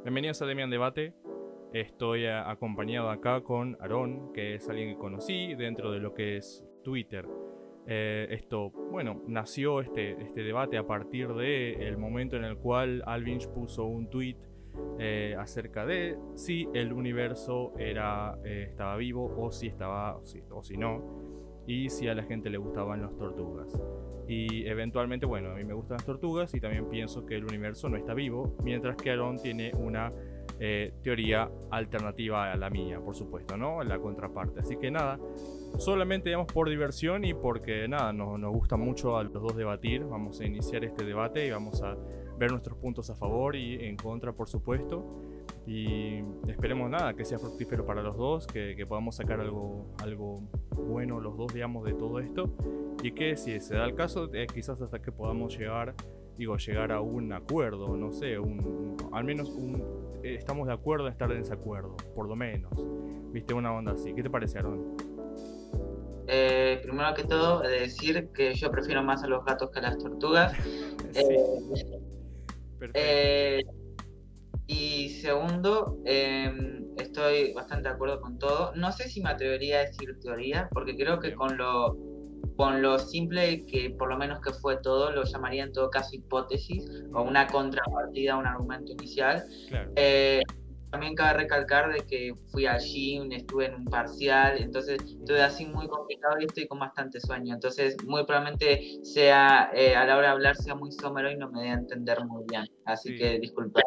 Bienvenidos a Demian Debate. Estoy acompañado acá con Aarón, que es alguien que conocí dentro de lo que es Twitter. Nació este debate a partir del momento en el cual Alvinch puso un tweet acerca de si el universo estaba vivo o si no, y si a la gente le gustaban las tortugas. Y eventualmente, a mí me gustan las tortugas y también pienso que el universo no está vivo, mientras que Aaron tiene una teoría alternativa a la mía, por supuesto, ¿no? La contraparte. Así que nada, solamente digamos por diversión y porque nada, nos gusta mucho a los dos debatir, vamos a iniciar este debate y vamos a ver nuestros puntos a favor y en contra, por supuesto. Y esperemos nada, que sea fructífero para los dos, que podamos sacar algo bueno los dos, digamos, de todo esto. Y que si se da el caso, quizás hasta que podamos llegar a un acuerdo, no sé, estamos de acuerdo en estar en desacuerdo, por lo menos. ¿Viste? Una onda así. ¿Qué te parece, Aaron? Primero que todo, he de decir que yo prefiero más a los gatos que a las tortugas. Sí. Perfecto. Y segundo, estoy bastante de acuerdo con todo. No sé si me atrevería a decir teoría, porque creo que Bien. con lo simple que por lo menos que fue todo, lo llamaría en todo caso hipótesis o una contrapartida a un argumento inicial. Claro. También cabe recalcar de que fui al gym, estuve en un parcial, entonces estuve así muy complicado y estoy con bastante sueño. Entonces muy probablemente sea, a la hora de hablar sea muy somero y no me dé a entender muy bien. Así Sí. que disculpa.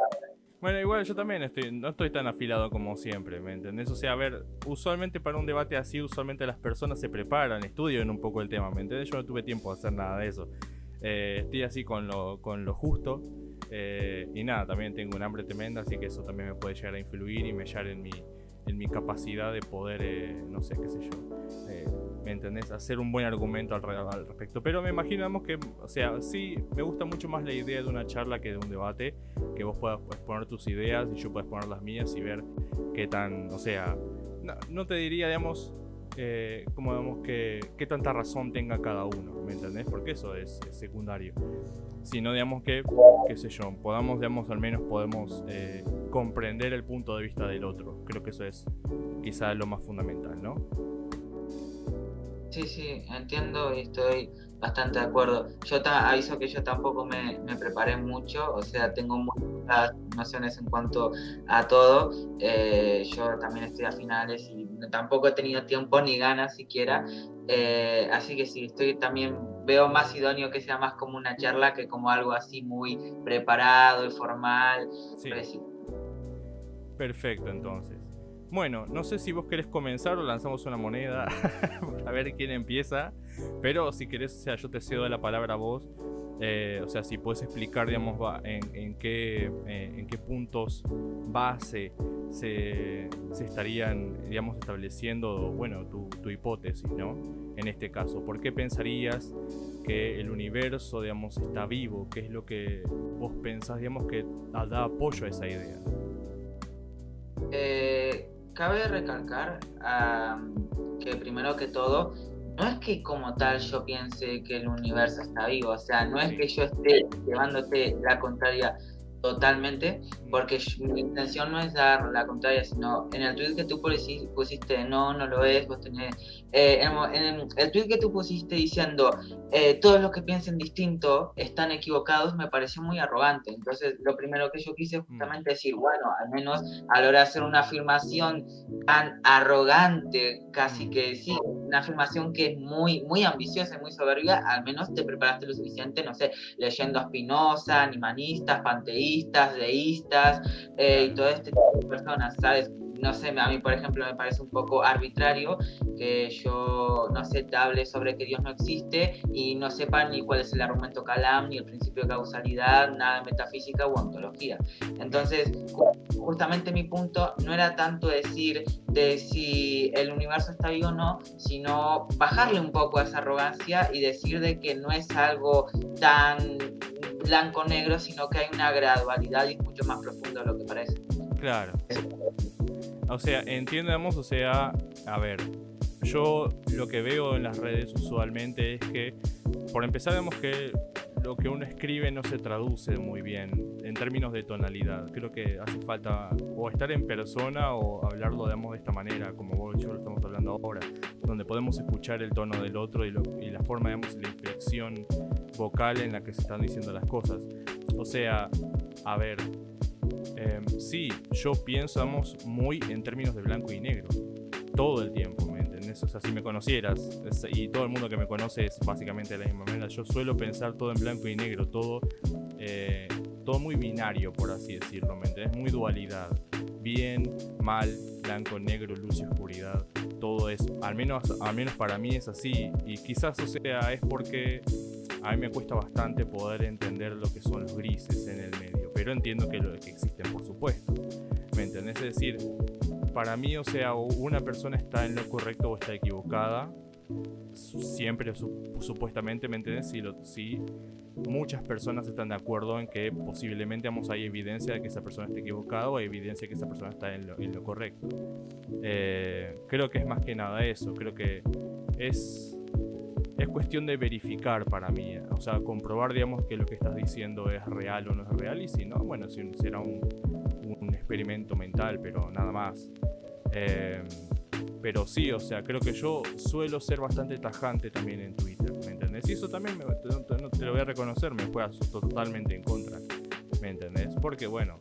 Bueno, igual yo también no estoy tan afilado como siempre, ¿me entendés? O sea, a ver, usualmente para un debate así, usualmente las personas se preparan, estudian un poco el tema, ¿me entendés? Yo no tuve tiempo de hacer nada de eso. Estoy así con lo justo. Y nada, también tengo un hambre tremenda, así que eso también me puede llegar a influir y mellar en mi capacidad de poder, no sé, qué sé yo, ¿me entendés? Hacer un buen argumento al respecto. Pero me imaginamos que, o sea, sí, me gusta mucho más la idea de una charla que de un debate, que vos puedas poner tus ideas y yo puedas poner las mías y ver qué tan, o sea, no te diría, digamos, qué tanta razón tenga cada uno, ¿me entendés? Porque eso es secundario. Sino, digamos, qué sé yo, al menos podemos comprender el punto de vista del otro. Creo que eso es quizá lo más fundamental, ¿no? Sí, entiendo y estoy bastante de acuerdo. Yo aviso que yo tampoco me preparé mucho, o sea, tengo muchas nociones en cuanto a todo. Yo también estoy a finales y tampoco he tenido tiempo ni ganas siquiera. Así que sí, también veo más idóneo que sea más como una charla que como algo así muy preparado y formal. Sí. Perfecto, entonces. Bueno, no sé si vos querés comenzar o lanzamos una moneda a ver quién empieza. Pero si querés, o sea, yo te cedo la palabra a vos. O sea, si puedes explicar, digamos, en qué puntos base se estarían, digamos, estableciendo, bueno, tu hipótesis, ¿no? En este caso, ¿por qué pensarías que el universo, digamos, está vivo? ¿Qué es lo que vos pensás, digamos, que da apoyo a esa idea? Cabe recalcar que primero que todo, no es que como tal yo piense que el universo está vivo, o sea, no es que yo esté llevándote la contraria totalmente, porque mi intención no es dar la contraria, sino en el tweet que tú pusiste, no lo es, vos tenés, en el tweet que tú pusiste diciendo, todos los que piensen distinto están equivocados, me pareció muy arrogante. Entonces, lo primero que yo quise justamente decir, bueno, al menos a la hora de hacer una afirmación tan arrogante, casi que sí, una afirmación que es muy ambiciosa y muy soberbia, al menos te preparaste lo suficiente, no sé, leyendo a Spinoza, animalistas, panteístas, deístas, y todo este tipo de personas, ¿sabes? No sé, a mí, por ejemplo, me parece un poco arbitrario que yo, no sé, te hable sobre que Dios no existe y no sepa ni cuál es el argumento Calam, ni el principio de causalidad, nada de metafísica o ontología. Entonces, justamente mi punto no era tanto decir de si el universo está vivo o no, sino bajarle un poco a esa arrogancia y decir de que no es algo tan blanco-negro, sino que hay una gradualidad y es mucho más profundo de lo que parece. Claro. O sea, entiendamos, o sea, a ver, yo lo que veo en las redes usualmente es que, por empezar, vemos que lo que uno escribe no se traduce muy bien en términos de tonalidad. Creo que hace falta o estar en persona o hablarlo, digamos, de esta manera, como vos y yo lo estamos hablando ahora, donde podemos escuchar el tono del otro y la forma, digamos, la inflexión vocal en la que se están diciendo las cosas. O sea, a ver, sí, yo pienso, digamos, muy en términos de blanco y negro, todo el tiempo, ¿me entendés? O sea, si me conocieras, y todo el mundo que me conoce es básicamente de la misma manera, yo suelo pensar todo en blanco y negro, todo muy binario, por así decirlo, ¿me entendés? Muy dualidad, bien, mal, blanco, negro, luz y oscuridad, todo es, al menos para mí es así, y quizás, o sea, es porque a mí me cuesta bastante poder entender lo que son los grises en el medio, pero entiendo que existen, por supuesto, ¿me entendés? Es decir, para mí, o sea, una persona está en lo correcto o está equivocada, siempre supuestamente, ¿me entendés? Si muchas personas están de acuerdo en que posiblemente, vamos, hay evidencia de que esa persona está equivocada o hay evidencia de que esa persona está en lo correcto. Creo que es más que nada eso, creo que es cuestión de verificar para mí, o sea, comprobar, digamos, que lo que estás diciendo es real o no es real, y si no, bueno, será un experimento mental, pero nada más. Pero sí, o sea, creo que yo suelo ser bastante tajante también en Twitter, ¿me entendés? Y eso también te lo voy a reconocer, me juega totalmente en contra, ¿me entendés? Porque bueno,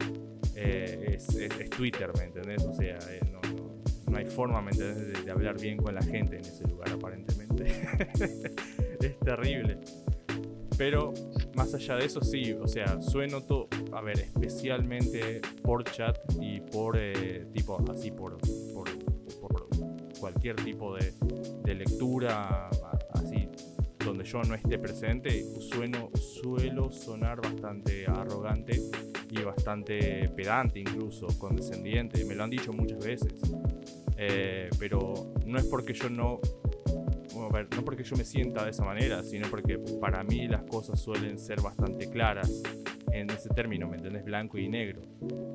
es Twitter, ¿me entendés? O sea, no hay forma, ¿me entendés?, de hablar bien con la gente en ese lugar, aparentemente. Es terrible. Pero más allá de eso, sí, o sea, sueno todo, a ver, especialmente por chat y por tipo así, por cualquier tipo de lectura así, donde yo no esté presente, suelo sonar bastante arrogante y bastante pedante, incluso condescendiente. Me lo han dicho muchas veces, pero no es porque yo no porque yo me sienta de esa manera, sino porque para mí las cosas suelen ser bastante claras en ese término, ¿me entendés? Blanco y negro.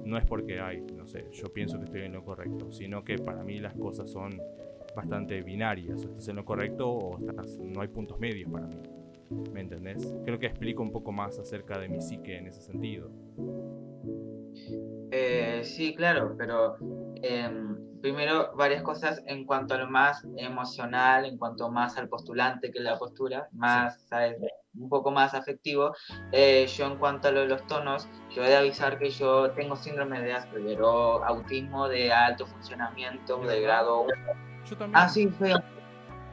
No es porque, no sé, yo pienso que estoy en lo correcto, sino que para mí las cosas son bastante binarias. O estás en lo correcto o no hay puntos medios para mí, ¿me entendés? Creo que explico un poco más acerca de mi psique en ese sentido. Sí, claro, pero primero varias cosas en cuanto a lo más emocional, en cuanto más al postulante que la postura, más, ¿sabes?, un poco más afectivo. Yo en cuanto a los tonos, yo he de avisar que yo tengo síndrome de Asperger o autismo de alto funcionamiento de grado 1. Yo también. Ah, sí, fue.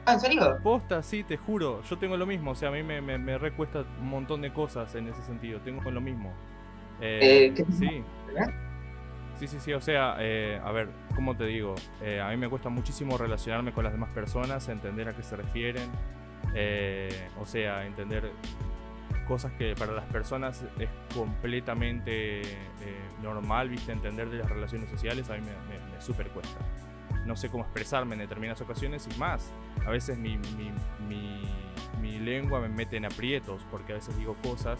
Ah, ¿en serio? Posta, sí, te juro, yo tengo lo mismo, o sea, a mí me recuesta un montón de cosas en ese sentido, tengo lo mismo. Sí. Sí, o sea, a ver, ¿cómo te digo? A mí me cuesta muchísimo relacionarme con las demás personas, entender a qué se refieren, o sea, entender cosas que para las personas es completamente normal, ¿viste? Entender de las relaciones sociales, a mí me súper cuesta. No sé cómo expresarme en determinadas ocasiones y más. A veces mi lengua me mete en aprietos porque a veces digo cosas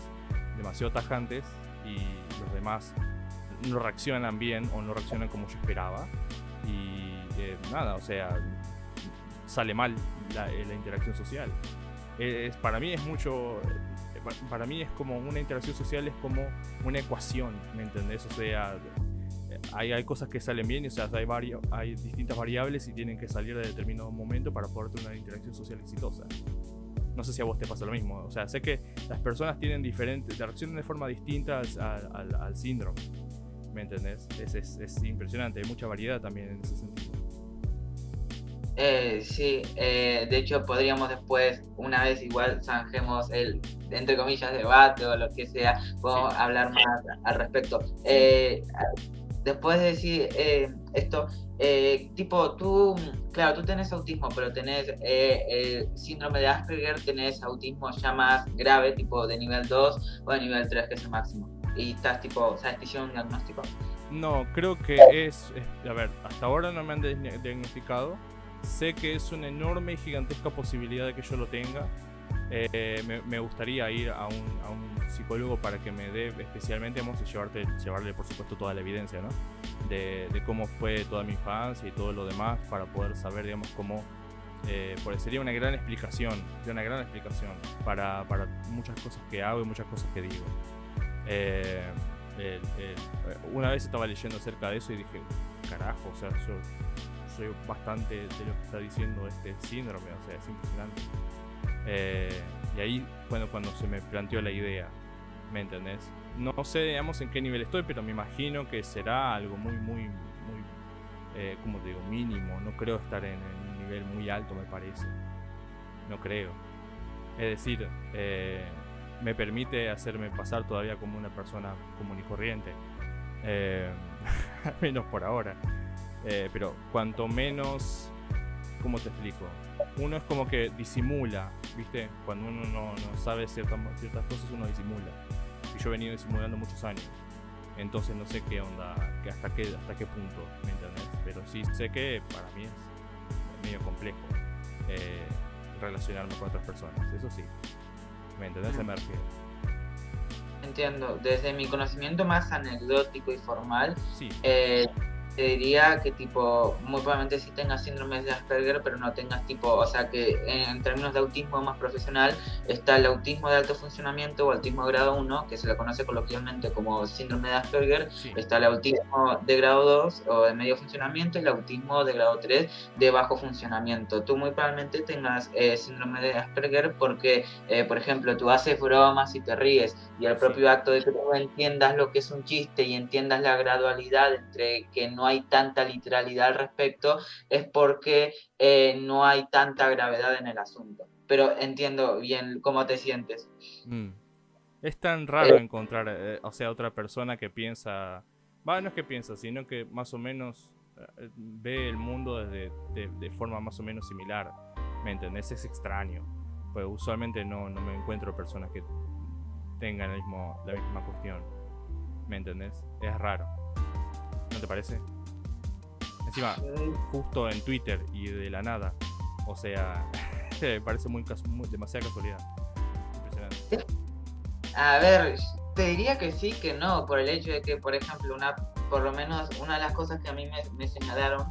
demasiado tajantes y los demás no reaccionan bien o no reaccionan como yo esperaba y nada, o sea, sale mal la interacción social. Para mí es mucho, para mí es como una interacción social, es como una ecuación, ¿me entendés? O sea, hay cosas que salen bien, o sea, hay distintas variables y tienen que salir de determinado momento para poder tener una interacción social exitosa. No sé si a vos te pasa lo mismo, o sea, sé que las personas tienen reaccionan de forma distinta al síndrome, ¿me entendés? Es impresionante, hay mucha variedad también en ese sentido. Sí, de hecho podríamos después, una vez igual zanjemos el, entre comillas, debate o lo que sea, podemos hablar más al respecto. Después de decir esto, tipo, tú tenés autismo, pero tenés síndrome de Asperger, tenés autismo ya más grave, tipo de nivel 2 o de nivel 3, que es el máximo. Y estás tipo, ¿sabes? ¿Te hicieron un diagnóstico? No, creo que a ver, hasta ahora no me han diagnosticado. Sé que es una enorme y gigantesca posibilidad de que yo lo tenga. Me gustaría ir a un psicólogo para que me dé, especialmente, vamos a llevarle por supuesto toda la evidencia, ¿no? De cómo fue toda mi infancia y todo lo demás, para poder saber, digamos, cómo, porque sería una gran explicación para muchas cosas que hago y muchas cosas que digo. Una vez estaba leyendo acerca de eso y dije, carajo, o sea, yo soy bastante de lo que está diciendo este síndrome, o sea, es impresionante. Y ahí, bueno, cuando se me planteó la idea, ¿me entendés? No sé, digamos, en qué nivel estoy, pero me imagino que será algo muy, como te digo, mínimo. No creo estar en un nivel muy alto, me parece. No creo. Es decir, me permite hacerme pasar todavía como una persona común y corriente. Al menos por ahora. Pero cuanto menos, ¿cómo te explico? Uno es como que disimula, ¿viste? Cuando uno no sabe ciertas cosas, uno disimula. Y yo he venido disimulando muchos años. Entonces no sé qué onda, hasta qué punto, ¿me entendés? Pero sí sé que para mí es medio complejo relacionarme con otras personas, eso sí. ¿Me entendés? Se me refiere. Entiendo. Desde mi conocimiento más anecdótico y formal, Sí. te diría que tipo, muy probablemente sí tengas síndrome de Asperger, pero no tengas tipo, o sea que en términos de autismo más profesional, está el autismo de alto funcionamiento o autismo de grado 1, que se le conoce coloquialmente como síndrome de Asperger, Sí. está el autismo de grado 2 o de medio funcionamiento y el autismo de grado 3 de bajo funcionamiento. Tú muy probablemente tengas síndrome de Asperger porque, por ejemplo, tú haces bromas y te ríes, y el propio acto de que tú entiendas lo que es un chiste y entiendas la gradualidad entre que no hay tanta literalidad al respecto, es porque no hay tanta gravedad en el asunto. Pero entiendo bien cómo te sientes. Es tan raro encontrar, o sea, otra persona que piensa, no es que piensa, sino que más o menos ve el mundo de forma más o menos similar, ¿me entendés? Es extraño, pues usualmente no me encuentro personas que tengan la misma cuestión, ¿me entendés? Es raro, ¿no te parece? Encima, justo en Twitter y de la nada, o sea, me parece demasiada casualidad. Impresionante. A ver, te diría que sí, que no, por el hecho de que, por ejemplo, por lo menos una de las cosas que a mí me señalaron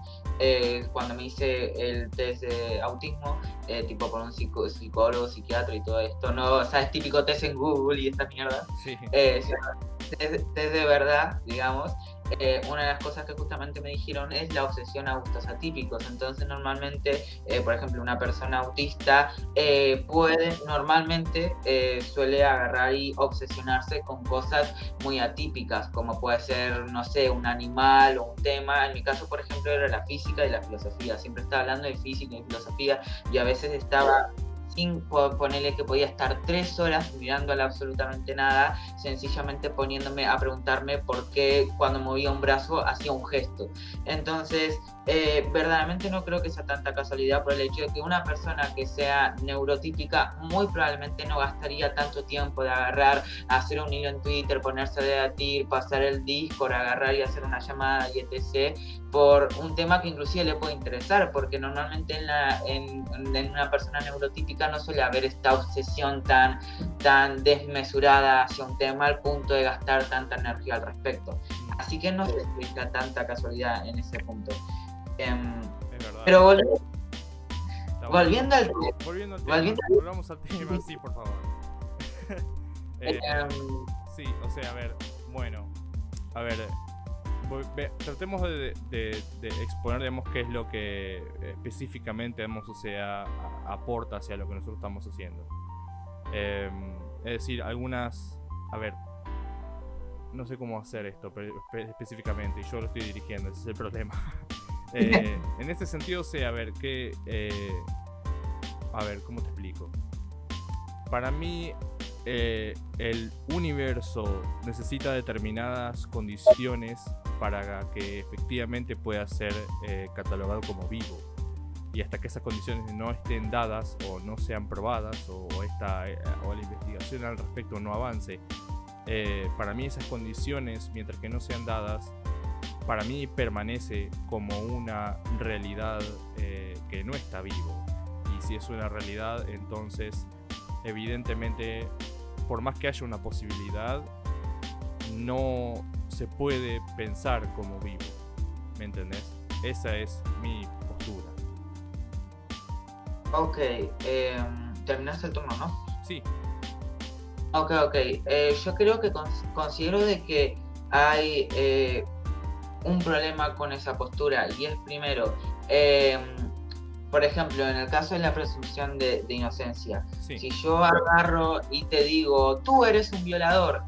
cuando me hice el test de autismo, tipo por un psicólogo, psiquiatra y todo esto, no, o sea, es típico test en Google y esta mierda, sí. Test de verdad, digamos. Una de las cosas que justamente me dijeron es la obsesión a gustos atípicos. Entonces normalmente, por ejemplo, una persona autista normalmente suele agarrar y obsesionarse con cosas muy atípicas, como puede ser, no sé, un animal o un tema. En mi caso, por ejemplo, era la física y la filosofía. Siempre estaba hablando de física y filosofía y a veces estaba sin ponerle que podía estar 3 horas mirándola absolutamente nada, sencillamente poniéndome a preguntarme por qué cuando movía un brazo hacía un gesto. Entonces, verdaderamente no creo que sea tanta casualidad por el hecho de que una persona que sea neurotípica muy probablemente no gastaría tanto tiempo de agarrar, hacer un hilo en Twitter, ponerse a debatir, pasar el Discord, agarrar y hacer una llamada y etc., por un tema que inclusive le puede interesar, porque normalmente en una persona neurotípica no suele haber esta obsesión tan desmesurada hacia un tema al punto de gastar tanta energía al respecto. Así que no se explica tanta casualidad en ese punto. Es verdad. Pero volviendo al tema, volvamos al tema, sí, por favor. Sí, o sea, a ver, tratemos de exponer, digamos, qué es lo que específicamente, digamos, o sea, aporta hacia lo que nosotros estamos haciendo. Es decir, no sé cómo hacer esto específicamente, y yo lo estoy dirigiendo, ese es el problema. En este sentido, o sea, ¿cómo te explico? Para mí, el universo necesita determinadas condiciones para que efectivamente pueda ser catalogado como vivo. Y hasta que esas condiciones no estén dadas o no sean probadas o la investigación al respecto no avance, para mí esas condiciones, mientras que no sean dadas, para mí permanece como una realidad que no está vivo. Y si es una realidad, entonces evidentemente, por más que haya una posibilidad, no se puede pensar como vivo. ¿Me entendés? Esa es mi postura. Ok, terminaste el turno, ¿no? Sí. Ok. Yo creo que considero de que hay un problema con esa postura, y es primero, por ejemplo, en el caso de la presunción de inocencia, Sí. si yo agarro y te digo, tú eres un violador,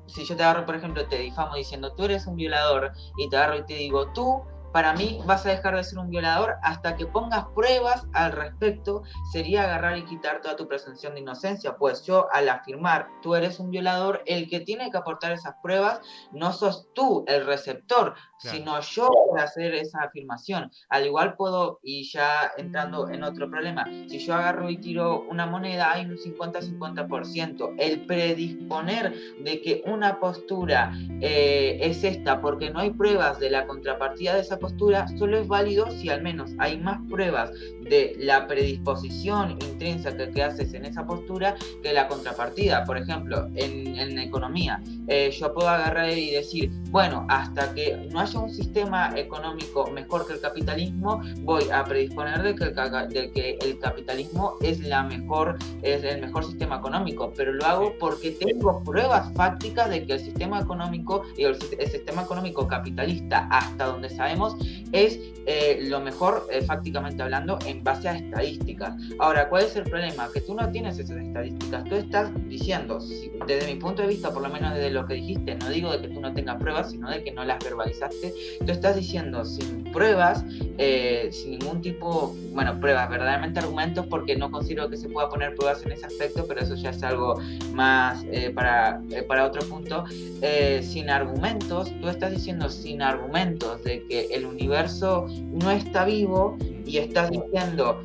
si yo te agarro, por ejemplo, te difamo diciendo, tú eres un violador, y te agarro y te digo, tú, para mí, vas a dejar de ser un violador hasta que pongas pruebas al respecto, sería agarrar y quitar toda tu presunción de inocencia, pues yo, al afirmar, tú eres un violador, el que tiene que aportar esas pruebas no sos tú, el receptor, Claro. sino yo para hacer esa afirmación. Al igual puedo, y ya entrando en otro problema, si yo agarro y tiro una moneda, hay un 50-50%. El predisponer de que una postura es esta porque no hay pruebas de la contrapartida de esa postura, solo es válido si al menos hay más pruebas de la predisposición intrínseca que haces en esa postura que la contrapartida. Por ejemplo, en economía, yo puedo agarrar y decir, bueno, hasta que no haya un sistema económico mejor que el capitalismo, voy a predisponer de que el capitalismo es el mejor sistema económico, pero lo hago porque tengo pruebas fácticas de que el sistema económico y el sistema económico capitalista, hasta donde sabemos, es lo mejor, fácticamente hablando, en base a estadísticas. Ahora, ¿cuál es el problema? Que tú no tienes esas estadísticas. Tú estás diciendo, desde mi punto de vista, por lo menos desde lo que dijiste, no digo de que tú no tengas pruebas, sino de que no las verbalizaste. Tú estás diciendo sin pruebas, sin ningún tipo, bueno, pruebas, verdaderamente argumentos, porque no considero que se pueda poner pruebas en ese aspecto, pero eso ya es algo más para otro punto. Sin argumentos, tú estás diciendo sin argumentos de que el universo no está vivo, y estás diciendo,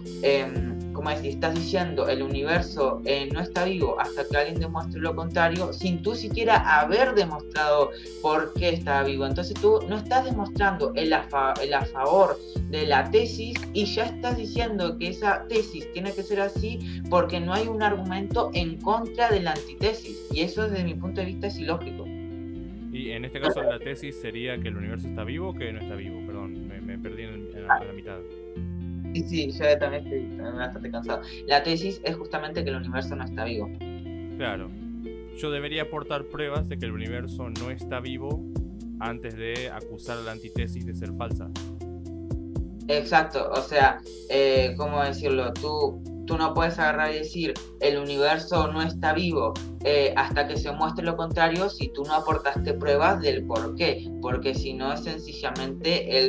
¿cómo es? Estás diciendo el universo no está vivo hasta que alguien demuestre lo contrario, sin tú siquiera haber demostrado por qué está vivo. Entonces tú no estás demostrando el a favor de la tesis, y ya estás diciendo que esa tesis tiene que ser así porque no hay un argumento en contra de la antitesis, y eso desde mi punto de vista es ilógico. Y en este caso la tesis sería que el universo está vivo o que no está vivo. Perdón, me perdí en la mitad. Sí, yo también estoy bastante cansado. La tesis es justamente que el universo no está vivo. Claro. Yo debería aportar pruebas de que el universo no está vivo antes de acusar a la antítesis de ser falsa. Exacto, o sea, ¿cómo decirlo? Tú no puedes agarrar y decir el universo no está vivo hasta que se muestre lo contrario si tú no aportaste pruebas del por qué, porque si no es sencillamente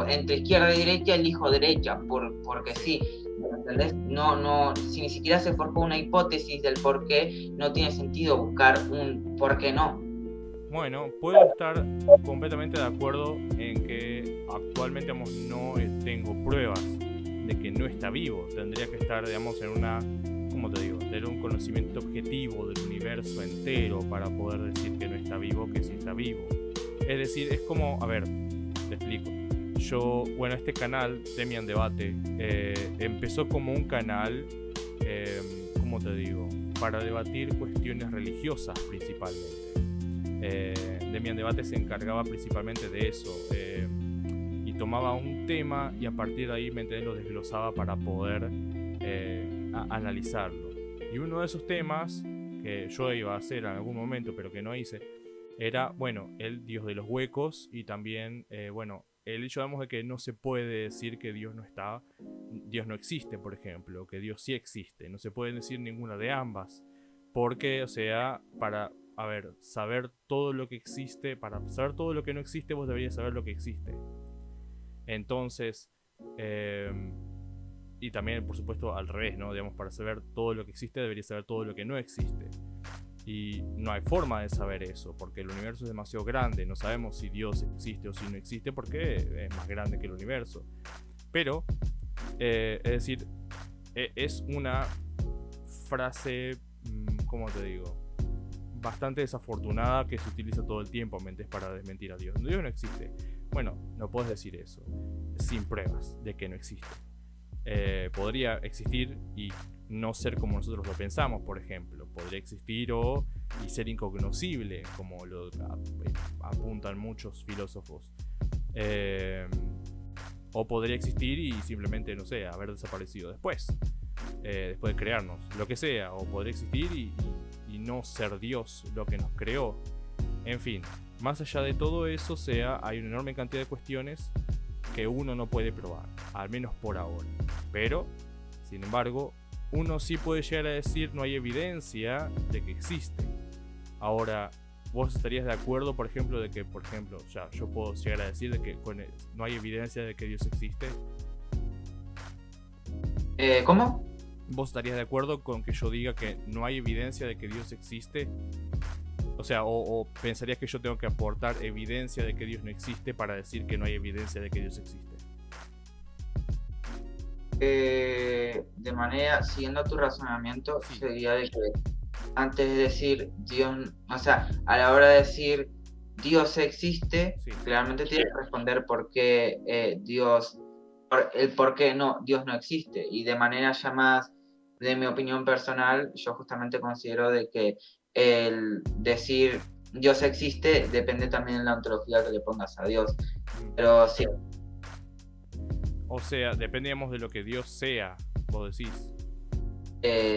entre izquierda y derecha elijo derecha, porque sí. ¿Entendés? No, si ni siquiera se forjó una hipótesis del por qué, no tiene sentido buscar un por qué no. Bueno, puedo estar completamente de acuerdo en que actualmente, no tengo pruebas de que no está vivo. Tendría que estar, digamos, en una, ¿cómo te digo? Tener un conocimiento objetivo del universo entero para poder decir que no está vivo, que sí está vivo. Es decir, es como, a ver, te explico. Este canal, Demian Debate, empezó como un canal, ¿cómo te digo? Para debatir cuestiones religiosas principalmente. Demian Debate se encargaba principalmente de eso, y tomaba un tema y a partir de ahí lo desglosaba para poder analizarlo. Y uno de esos temas que yo iba a hacer en algún momento pero que no hice era, el Dios de los huecos, y también, el hecho, de que no se puede decir que Dios no existe, por ejemplo, que Dios sí existe. No se puede decir ninguna de ambas, porque, o sea, para saber todo lo que existe, para saber todo lo que no existe, vos deberías saber lo que existe. Entonces, y también, por supuesto, al revés, ¿no? Digamos, para saber todo lo que existe, deberías saber todo lo que no existe. Y no hay forma de saber eso, porque el universo es demasiado grande. No sabemos si Dios existe o si no existe, porque es más grande que el universo. Pero, es decir, es una frase, ¿cómo te digo? Bastante desafortunada, que se utiliza todo el tiempo para desmentir a Dios. Dios no existe. Bueno, no puedes decir eso sin pruebas de que no existe. Podría existir y no ser como nosotros lo pensamos, por ejemplo. Podría existir y ser incognoscible, como lo apuntan muchos filósofos. O podría existir y simplemente, no sé, haber desaparecido después de crearnos, lo que sea. O podría existir y no ser Dios lo que nos creó. En fin, más allá de todo eso, hay una enorme cantidad de cuestiones que uno no puede probar, al menos por ahora. Pero, sin embargo, uno sí puede llegar a decir no hay evidencia de que existe. Ahora, ¿vos estarías de acuerdo, por ejemplo, de que, ya yo puedo llegar a decir de que no hay evidencia de que Dios existe? ¿Cómo? ¿Vos estarías de acuerdo con que yo diga que no hay evidencia de que Dios existe? O sea, o pensarías que yo tengo que aportar evidencia de que Dios no existe para decir que no hay evidencia de que Dios existe. De manera, siguiendo tu razonamiento, Sí. sería de que antes de decir Dios, o sea, a la hora de decir Dios existe, Sí. claramente tienes que responder por qué por qué no, Dios no existe. Y de manera ya más, de mi opinión personal, yo justamente considero de que el decir Dios existe depende también de la ontología que le pongas a Dios. Pero sí, O sea, dependemos de lo que Dios sea, vos decís.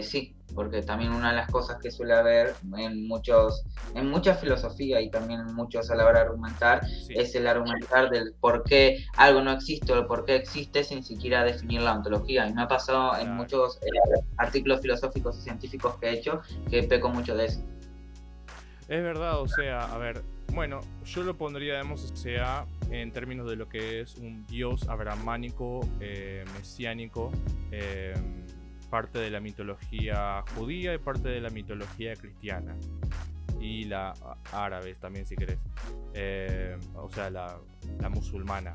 sí, porque también una de las cosas que suele haber en mucha filosofía y también en muchos a la hora de argumentar, Sí. es el argumentar del por qué algo no existe o el por qué existe sin siquiera definir la ontología. Y me ha pasado en muchos artículos filosóficos y científicos que he hecho que peco mucho de eso. Es verdad, o sea, a ver, bueno, yo lo pondría, digamos, o sea, en términos de lo que es un dios abrahámico, mesiánico, parte de la mitología judía y parte de la mitología cristiana. Y la árabe también, si querés. O sea, la musulmana.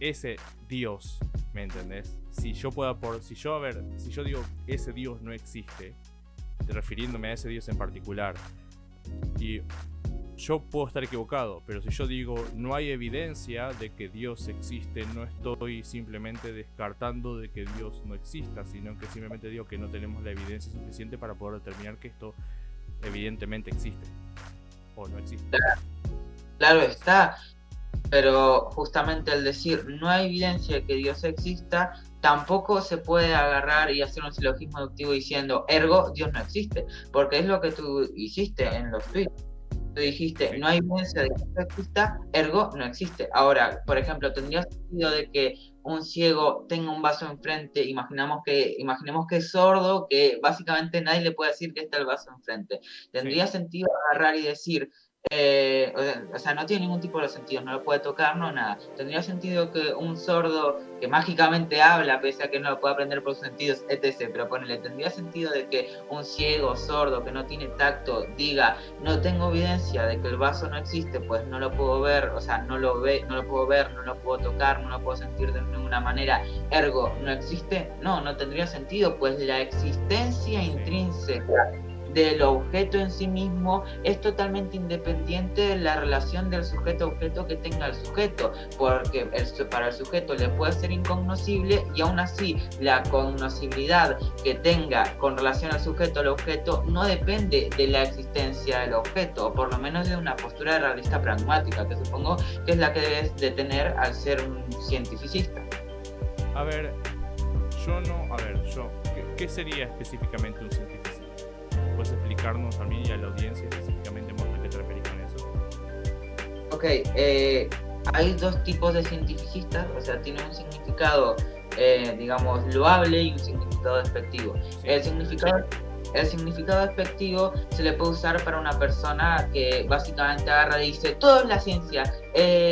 Ese dios, ¿me entendés? Si yo digo ese dios no existe, refiriéndome a ese dios en particular, y yo puedo estar equivocado, pero si yo digo no hay evidencia de que Dios existe, no estoy simplemente descartando de que Dios no exista, sino que simplemente digo que no tenemos la evidencia suficiente para poder determinar que esto evidentemente existe o no existe. Claro está, pero justamente el decir no hay evidencia de que Dios exista, tampoco se puede agarrar y hacer un silogismo deductivo diciendo ergo Dios no existe, porque es lo que tú hiciste en los tweets. Tú dijiste, no hay evidencia de que Dios exista, ergo no existe. Ahora, por ejemplo, ¿tendría sentido de que un ciego tenga un vaso enfrente? Imaginemos que es sordo, que básicamente nadie le puede decir que está el vaso enfrente. ¿Tendría sentido agarrar y decir, o sea, no tiene ningún tipo de sentido, no lo puede tocar, no nada? ¿Tendría sentido que un sordo que mágicamente habla, pese a que no lo puede aprender por sus sentidos, etc., pero ponele, ¿tendría sentido de que un ciego sordo que no tiene tacto diga, no tengo evidencia de que el vaso no existe, pues no lo puedo ver, o sea, no lo puedo ver, no lo puedo tocar, no lo puedo sentir de ninguna manera, ergo no existe? No tendría sentido, pues la existencia intrínseca del objeto en sí mismo es totalmente independiente de la relación del sujeto-objeto que tenga el sujeto, porque para el sujeto le puede ser incognoscible y aún así la cognoscibilidad que tenga con relación al sujeto al objeto no depende de la existencia del objeto, o por lo menos de una postura realista pragmática, que supongo que es la que debes de tener al ser un cientificista. ¿Qué sería específicamente un científico? ¿Puedes explicarnos a mí y a la audiencia específicamente a qué te referís con eso? Ok, hay dos tipos de cientificistas, o sea, tienen un significado, digamos, loable y un significado despectivo. Sí. El significado despectivo se le puede usar para una persona que básicamente agarra y dice, todo es la ciencia,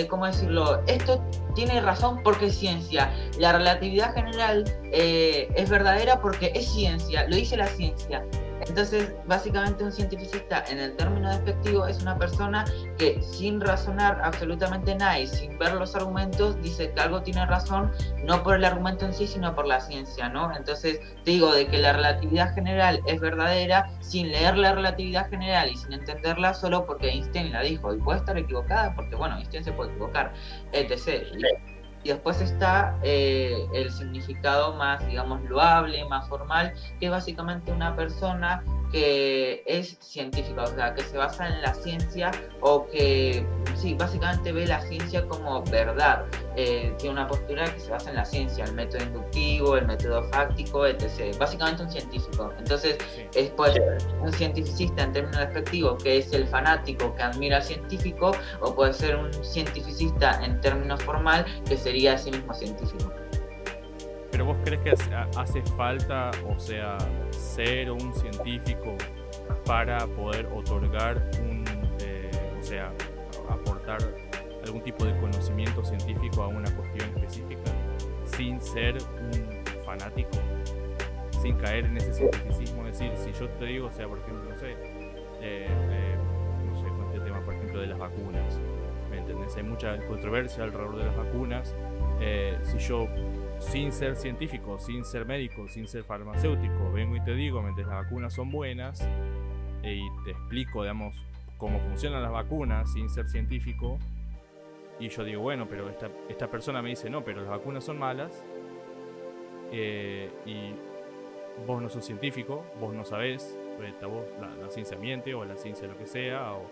¿cómo decirlo? Esto tiene razón porque es ciencia, la relatividad general es verdadera porque es ciencia, lo dice la ciencia. Entonces, básicamente un cientificista en el término despectivo es una persona que sin razonar absolutamente nada y sin ver los argumentos dice que algo tiene razón, no por el argumento en sí, sino por la ciencia, ¿no? Entonces, digo de que la relatividad general es verdadera sin leer la relatividad general y sin entenderla solo porque Einstein la dijo. Y puede estar equivocada porque, bueno, Einstein se puede equivocar, etc. Y después está el significado más, digamos, loable, más formal, que es básicamente una persona que es científica, o sea, que se basa en la ciencia o que, sí, básicamente ve la ciencia como verdad. Tiene una postura que se basa en la ciencia, el método inductivo, el método fáctico, etc. Básicamente un científico. Entonces, es pues, un cientificista en términos despectivos, que es el fanático que admira al científico, o puede ser un cientificista en términos formal, que sería ese mismo científico. ¿Pero vos crees que hace falta, o sea, ser un científico para poder otorgar o sea, aportar algún tipo de conocimiento científico a una cuestión específica, sin ser un fanático, sin caer en ese cientificismo? Es decir, si yo te digo, o sea, por ejemplo, no sé, con este tema, por ejemplo, de las vacunas, ¿me entendés? Hay mucha controversia alrededor de las vacunas. Si yo, sin ser científico, sin ser médico, sin ser farmacéutico, vengo y te digo, mientras las vacunas son buenas, y te explico, digamos, cómo funcionan las vacunas sin ser científico, y yo digo, bueno, pero esta persona me dice, no, pero las vacunas son malas, y vos no sos científico, vos no sabés, vos, la ciencia miente, o la ciencia lo que sea, o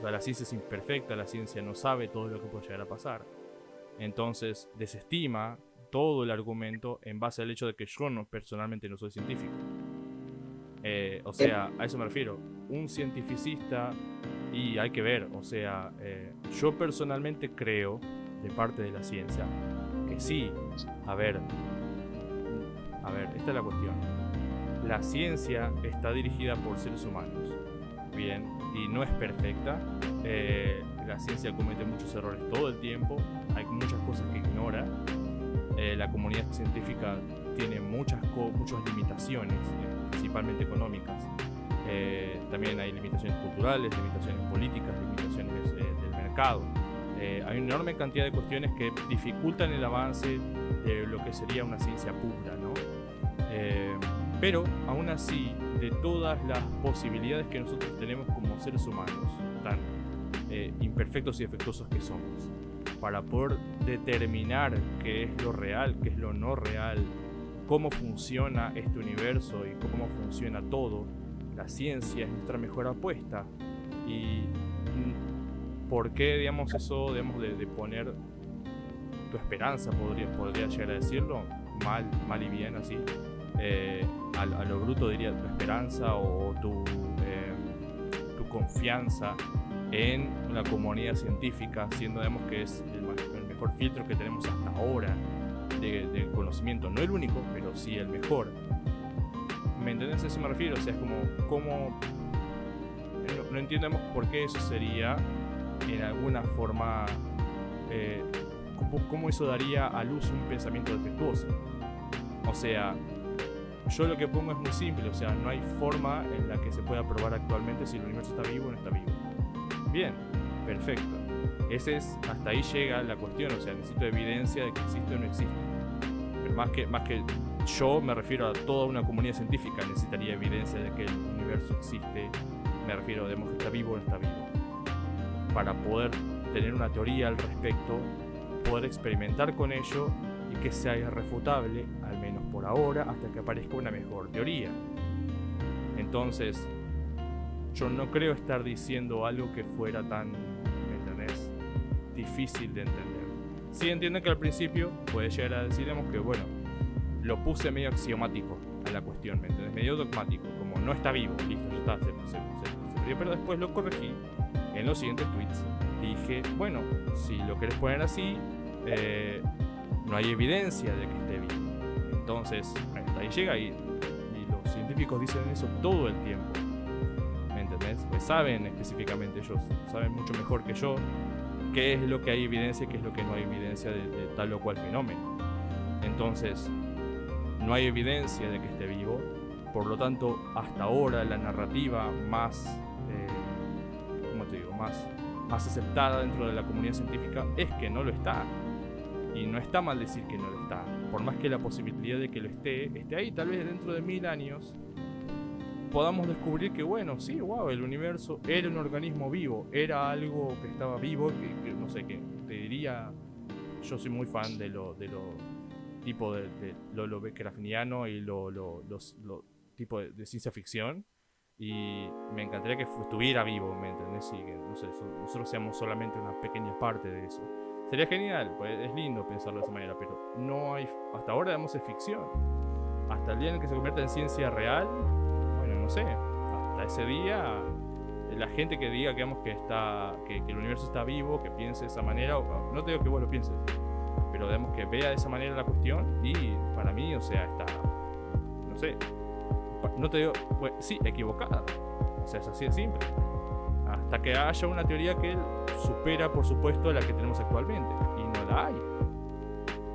sea, la ciencia es imperfecta, la ciencia no sabe todo lo que puede llegar a pasar. Entonces desestima todo el argumento en base al hecho de que yo personalmente no soy científico. O sea, a eso me refiero. Un cientificista, y hay que ver, o sea, yo personalmente creo, de parte de la ciencia, que sí. A ver, esta es la cuestión. La ciencia está dirigida por seres humanos, bien, y no es perfecta. La ciencia comete muchos errores todo el tiempo, hay muchas cosas que ignora. La comunidad científica tiene muchas limitaciones, principalmente económicas. También hay limitaciones culturales, limitaciones políticas, limitaciones del mercado. Hay una enorme cantidad de cuestiones que dificultan el avance de lo que sería una ciencia pura, ¿no? Pero aún así, de todas las posibilidades que nosotros tenemos como seres humanos, tan imperfectos y defectuosos que somos, para poder determinar qué es lo real, qué es lo no real, cómo funciona este universo y cómo funciona todo, la ciencia es nuestra mejor apuesta. Y ¿por qué, digamos, eso, digamos, de poner tu esperanza, podría llegar a decirlo, mal y bien así, a lo bruto diría, tu esperanza o tu confianza en la comunidad científica, siendo, digamos, que es el mejor filtro que tenemos hasta ahora de conocimiento, no el único, pero sí el mejor? ¿Me entendés a eso me refiero? O sea, es como no entendemos por qué eso sería en alguna forma, cómo eso daría a luz un pensamiento defectuoso. O sea, yo lo que pongo es muy simple, o sea, no hay forma en la que se pueda probar actualmente si el universo está vivo o no está vivo. Bien, perfecto. Hasta ahí llega la cuestión, o sea, necesito evidencia de que existe o no existe. Pero más que yo me refiero a toda una comunidad científica, necesitaría evidencia de que el universo existe, me refiero a que está vivo o no está vivo. Para poder tener una teoría al respecto, poder experimentar con ello y que sea irrefutable, al menos por ahora, hasta que aparezca una mejor teoría. Entonces, yo no creo estar diciendo algo que fuera tan, ¿me entendés?, difícil de entender. Sí entiendo que al principio puede llegar a decir, que bueno, lo puse medio axiomático a la cuestión, ¿me entendés?, medio dogmático, como no está vivo, listo, ya está, se perdió, pero después lo corregí en los siguientes tweets. Dije, bueno, si lo querés poner así, no hay evidencia de que esté vivo. Entonces, hasta ahí llega y los científicos dicen eso todo el tiempo. ¿Me entendés? Pues saben específicamente, ellos saben mucho mejor que yo qué es lo que hay evidencia y qué es lo que no hay evidencia de tal o cual fenómeno. Entonces, no hay evidencia de que esté vivo, por lo tanto, hasta ahora la narrativa más, más aceptada dentro de la comunidad científica es que no lo está. Y no está mal decir que no lo está, por más que la posibilidad de que lo esté ahí. Tal vez dentro de 1000 años podamos descubrir que, bueno, sí, wow, el universo era un organismo vivo, era algo que estaba vivo, que no sé, que te diría, yo soy muy fan de lo tipo de lo Lovecraftiano y lo tipo de ciencia ficción, y me encantaría que estuviera vivo, ¿me entendés? Y que no sé, nosotros seamos solamente una pequeña parte de eso. Sería genial, pues es lindo pensarlo de esa manera, pero no hay, hasta ahora digamos es ficción. Hasta el día en el que se convierta en ciencia real, bueno, no sé, hasta ese día la gente que diga digamos, que el universo está vivo, que piense de esa manera, no te digo que vos lo pienses, pero digamos que vea de esa manera la cuestión y para mí, o sea, está, no sé, no te digo, bueno, sí, equivocada, o sea, es así de simple, hasta que haya una teoría que supera, por supuesto, la que tenemos actualmente, y no la hay,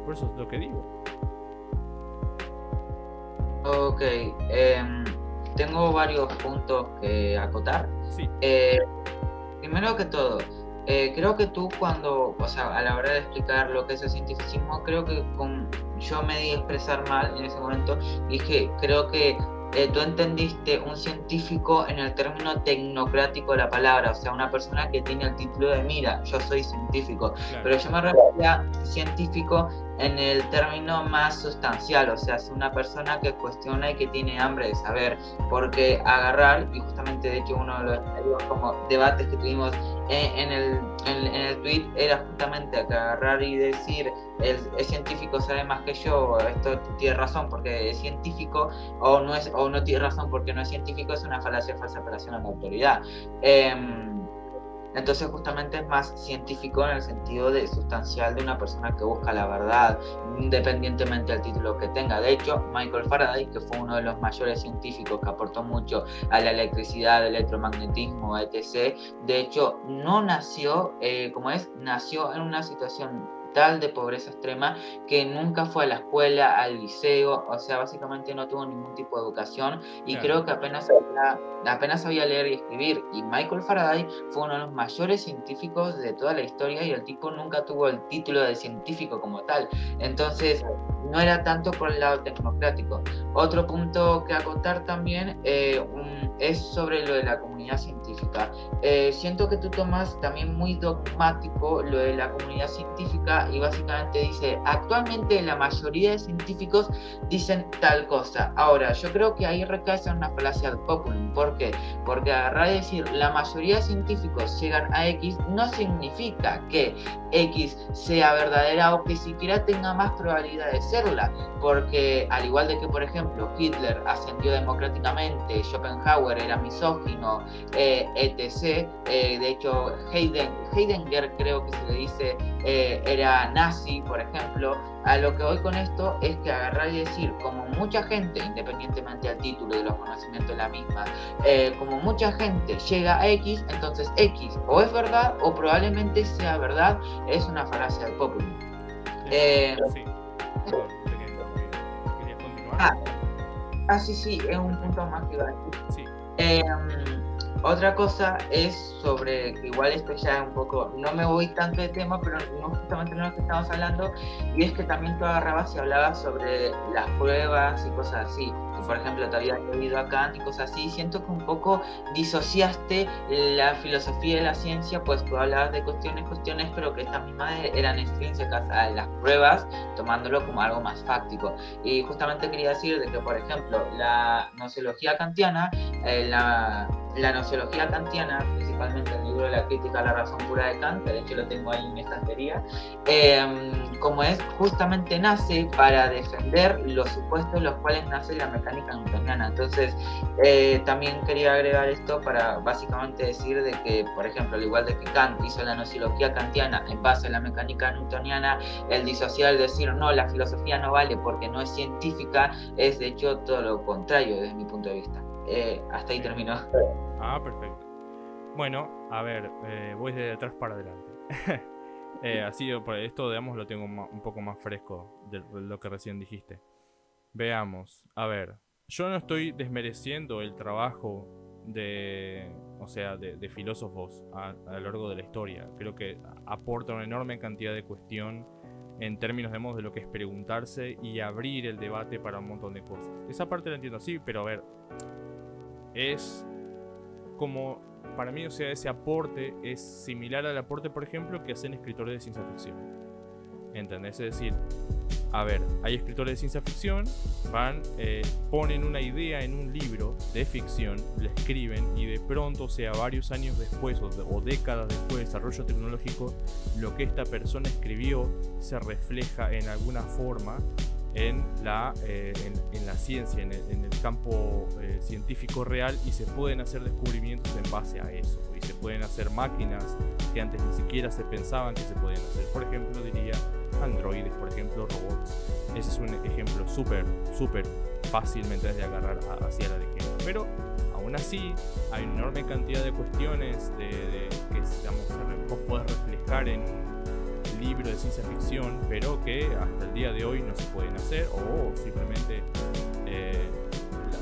por eso es lo que digo. Ok, tengo varios puntos que acotar. Sí. Primero que todo, creo que tú cuando, o sea, a la hora de explicar lo que es el cientificismo, creo que yo me di a expresar mal en ese momento y dije, creo que tú entendiste un científico en el término tecnocrático de la palabra, o sea, una persona que tiene el título de mira, yo soy científico, claro. Pero yo me refería a científico en el término más sustancial, o sea, es una persona que cuestiona y que tiene hambre de saber, porque agarrar, y justamente de hecho uno de los como debates que tuvimos en el tweet era justamente que agarrar y decir el científico sabe más que yo, esto tiene razón porque es científico, o no tiene razón porque no es científico, es una falacia, falsa apelación a la autoridad. Entonces justamente es más científico en el sentido de sustancial de una persona que busca la verdad, independientemente del título que tenga. De hecho, Michael Faraday, que fue uno de los mayores científicos que aportó mucho a la electricidad, al electromagnetismo, etc., de hecho no nació, nació en una situación tal de pobreza extrema que nunca fue a la escuela, al liceo, o sea, básicamente no tuvo ningún tipo de educación y claro. Creo que apenas sabía leer y escribir. Y Michael Faraday fue uno de los mayores científicos de toda la historia y el tipo nunca tuvo el título de científico como tal. Entonces, no era tanto por el lado tecnocrático. Otro punto que acotar también es sobre lo de la comunidad científica. Siento que tú tomas también muy dogmático lo de la comunidad científica y básicamente dice, actualmente la mayoría de científicos dicen tal cosa. Ahora, yo creo que ahí recae en una falacia ad populum. ¿Por qué? Porque agarrar y decir la mayoría de científicos llegan a X no significa que X sea verdadera o que siquiera tenga más probabilidad de serla, porque al igual de que por ejemplo Hitler ascendió democráticamente, Schopenhauer era misógino, etc., de hecho Heidegger creo que se le dice era nazi, por ejemplo. A lo que voy con esto es que agarrar y decir, como mucha gente, independientemente del título y de los conocimientos de la misma, como mucha gente llega a X, entonces X o es verdad o probablemente sea verdad, es una falacia del populum. Sí. ¿Querías continuar? Sí, es un punto más que iba a decir. Sí. Otra cosa es sobre, igual esto ya es un poco, no me voy tanto de tema, pero no justamente no es lo que estamos hablando, y es que también tú agarrabas y hablabas sobre las pruebas y cosas así. Por ejemplo, te había leído a Kant y cosas así. Siento que un poco disociaste la filosofía de la ciencia, pues tú hablabas de cuestiones, pero que estas mismas eran extrínsecas a las pruebas, tomándolo como algo más fáctico. Y justamente quería decir de que, por ejemplo, la nociología kantiana, la nociología kantiana, principalmente el libro de la crítica a la razón pura de Kant, que de hecho lo tengo ahí en mi estantería, como es, justamente nace para defender los supuestos en los cuales nace la mecánica newtoniana. Entonces, también quería agregar esto para básicamente decir de que, por ejemplo, al igual de que Kant hizo la nociología kantiana en base a la mecánica newtoniana, el disociar, el decir no, la filosofía no vale porque no es científica, es de hecho todo lo contrario desde mi punto de vista. Hasta ahí terminó. Perfecto. Bueno, a ver, voy de atrás para adelante. Así, por esto, digamos, lo tengo un poco más fresco de lo que recién dijiste. Veamos, a ver, yo no estoy desmereciendo el trabajo de filósofos a lo largo de la historia. Creo que aporta una enorme cantidad de cuestión en términos de lo que es preguntarse y abrir el debate para un montón de cosas. Esa parte la entiendo así, pero a ver, es como, para mí, o sea, ese aporte es similar al aporte, por ejemplo, que hacen escritores de ciencia ficción. ¿Entendés? Es decir, a ver, hay escritores de ciencia ficción, ponen una idea en un libro de ficción, la escriben y de pronto, o sea, varios años después o décadas después de desarrollo tecnológico, lo que esta persona escribió se refleja en alguna forma en la ciencia, en el campo científico real, y se pueden hacer descubrimientos en base a eso, y se pueden hacer máquinas que antes ni siquiera se pensaban que se podían hacer. Por ejemplo, diría androides, por ejemplo, robots. Ese es un ejemplo súper fácilmente de agarrar hacia la ligera. Pero aún así hay una enorme cantidad de cuestiones que vos podés reflejar en un libro de ciencia ficción, pero que hasta el día de hoy no se pueden hacer, o simplemente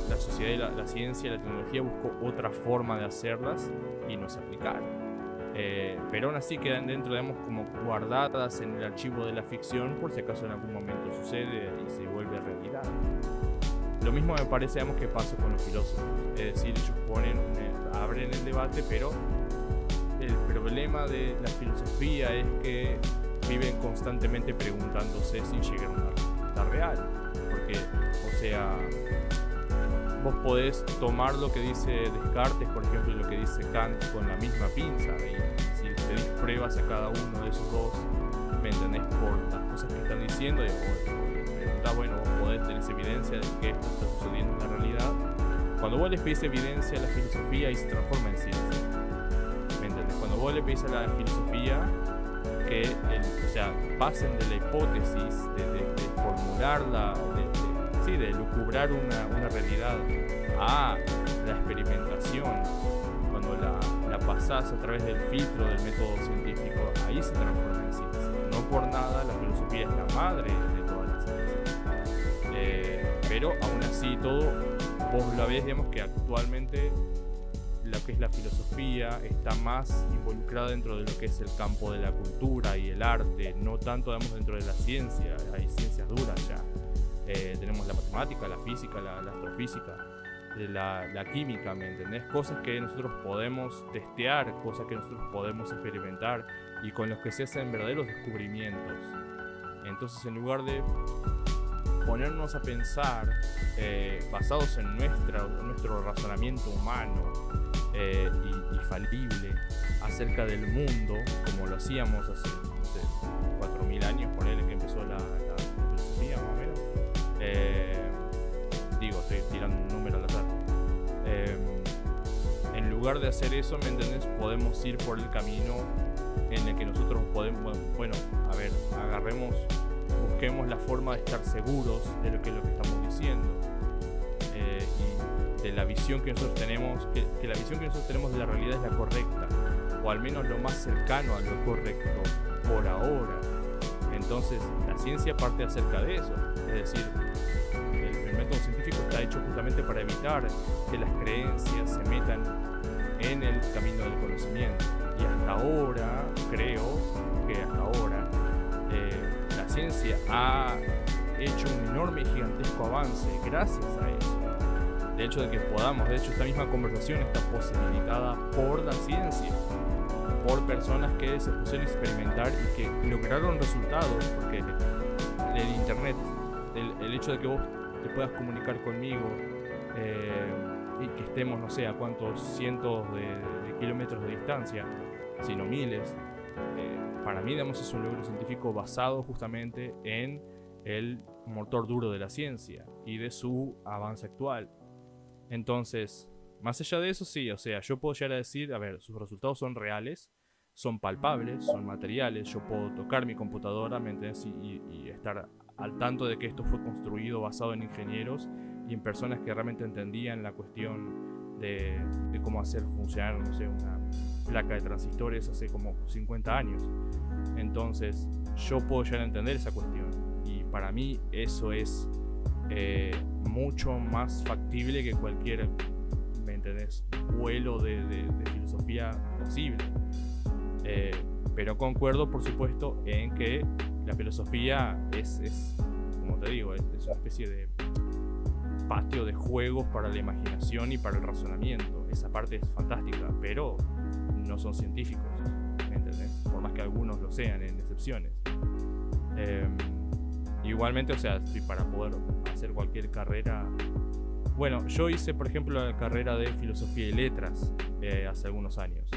la sociedad y la ciencia y la tecnología buscó otra forma de hacerlas y no se aplicaron. Pero aún así quedan dentro, digamos, como guardadas en el archivo de la ficción por si acaso en algún momento sucede y se vuelve realidad. Lo mismo me parece, digamos, que pasa con los filósofos. Es decir, ellos abren el debate, pero el problema de la filosofía es que viven constantemente preguntándose si llega a una respuesta real. Porque, o sea, vos podés tomar lo que dice Descartes, por ejemplo, y lo que dice Kant con la misma pinza, y si pedís pruebas a cada uno de esos dos, ¿me entendés? Por las cosas que están diciendo, o preguntás, bueno, vos tenés evidencia de que esto está sucediendo en la realidad. Cuando vos le pedís evidencia a la filosofía, y se transforma en ciencia, ¿me entendés? Cuando vos le pedís a la filosofía que pasen de la hipótesis, de formularla, de lucubrar una realidad a la experimentación, cuando la pasás a través del filtro del método científico, ahí se transforma en ciencia. No por nada la filosofía es la madre de todas las ciencias. Pero aún así todo, vos la ves, digamos, que actualmente lo que es la filosofía está más involucrada dentro de lo que es el campo de la cultura y el arte, no tanto, digamos, dentro de la ciencia. Hay ciencias duras ya. Tenemos la matemática, la física, la astrofísica, la química, ¿me entendés? Cosas que nosotros podemos testear, cosas que nosotros podemos experimentar y con los que se hacen verdaderos descubrimientos. Entonces, en lugar de ponernos a pensar basados en nuestro razonamiento humano y falible acerca del mundo, como lo hacíamos hace 4.000 años, por él que empezó la filosofía, más o menos. Estoy tirando un número al azar. En lugar de hacer eso, ¿me entendés? Podemos ir por el camino en el que nosotros podemos, busquemos la forma de estar seguros de lo que estamos diciendo, y de la visión que nosotros tenemos, que la visión que nosotros tenemos de la realidad es la correcta, o al menos lo más cercano a lo correcto por ahora. Entonces, la ciencia parte acerca de eso, es decir, el método científico está hecho justamente para evitar que las creencias se metan en el camino del conocimiento. Y hasta ahora, creo que la ciencia ha hecho un enorme y gigantesco avance gracias a eso. El hecho de que podamos, de hecho, esta misma conversación está posibilitada por la ciencia, por personas que se pusieron a experimentar y que lograron resultados, porque el internet, el hecho de que vos te puedas comunicar conmigo y que estemos, no sé a cuántos cientos de kilómetros de distancia, sino miles, para mí, digamos, es un logro científico basado justamente en el motor duro de la ciencia y de su avance actual. Entonces, más allá de eso, sí, o sea, yo puedo llegar a decir, a ver, sus resultados son reales, son palpables, son materiales, yo puedo tocar mi computadora, ¿me entendés? Y estar al tanto de que esto fue construido basado en ingenieros y en personas que realmente entendían la cuestión de cómo hacer funcionar, no sé, una placa de transistores hace como 50 años. Entonces, yo puedo llegar a entender esa cuestión, y para mí eso es mucho más factible que cualquier, ¿me entendés?, vuelo de filosofía posible. Pero concuerdo, por supuesto, en que la filosofía es como te digo, es una especie de patio de juegos para la imaginación y para el razonamiento. Esa parte es fantástica, pero no son científicos, ¿me entendés? Por más que algunos lo sean, en excepciones. Igualmente, o sea, para poder hacer cualquier carrera. Bueno, yo hice, por ejemplo, la carrera de Filosofía y Letras hace algunos años.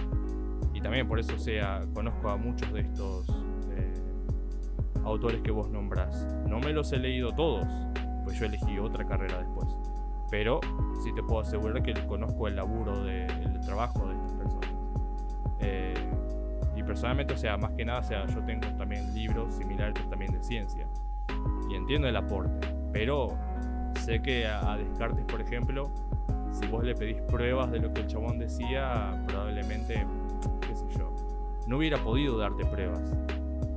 Y también por eso, o sea, conozco a muchos de estos autores que vos nombrás. No me los he leído todos, pues yo elegí otra carrera después. Pero sí te puedo asegurar que conozco el laburo, el trabajo de estas personas. Y personalmente, o sea, más que nada, o sea, yo tengo también libros similares también de ciencia. Y entiendo el aporte, pero sé que a Descartes, por ejemplo, si vos le pedís pruebas de lo que el chabón decía, probablemente, qué sé yo, no hubiera podido darte pruebas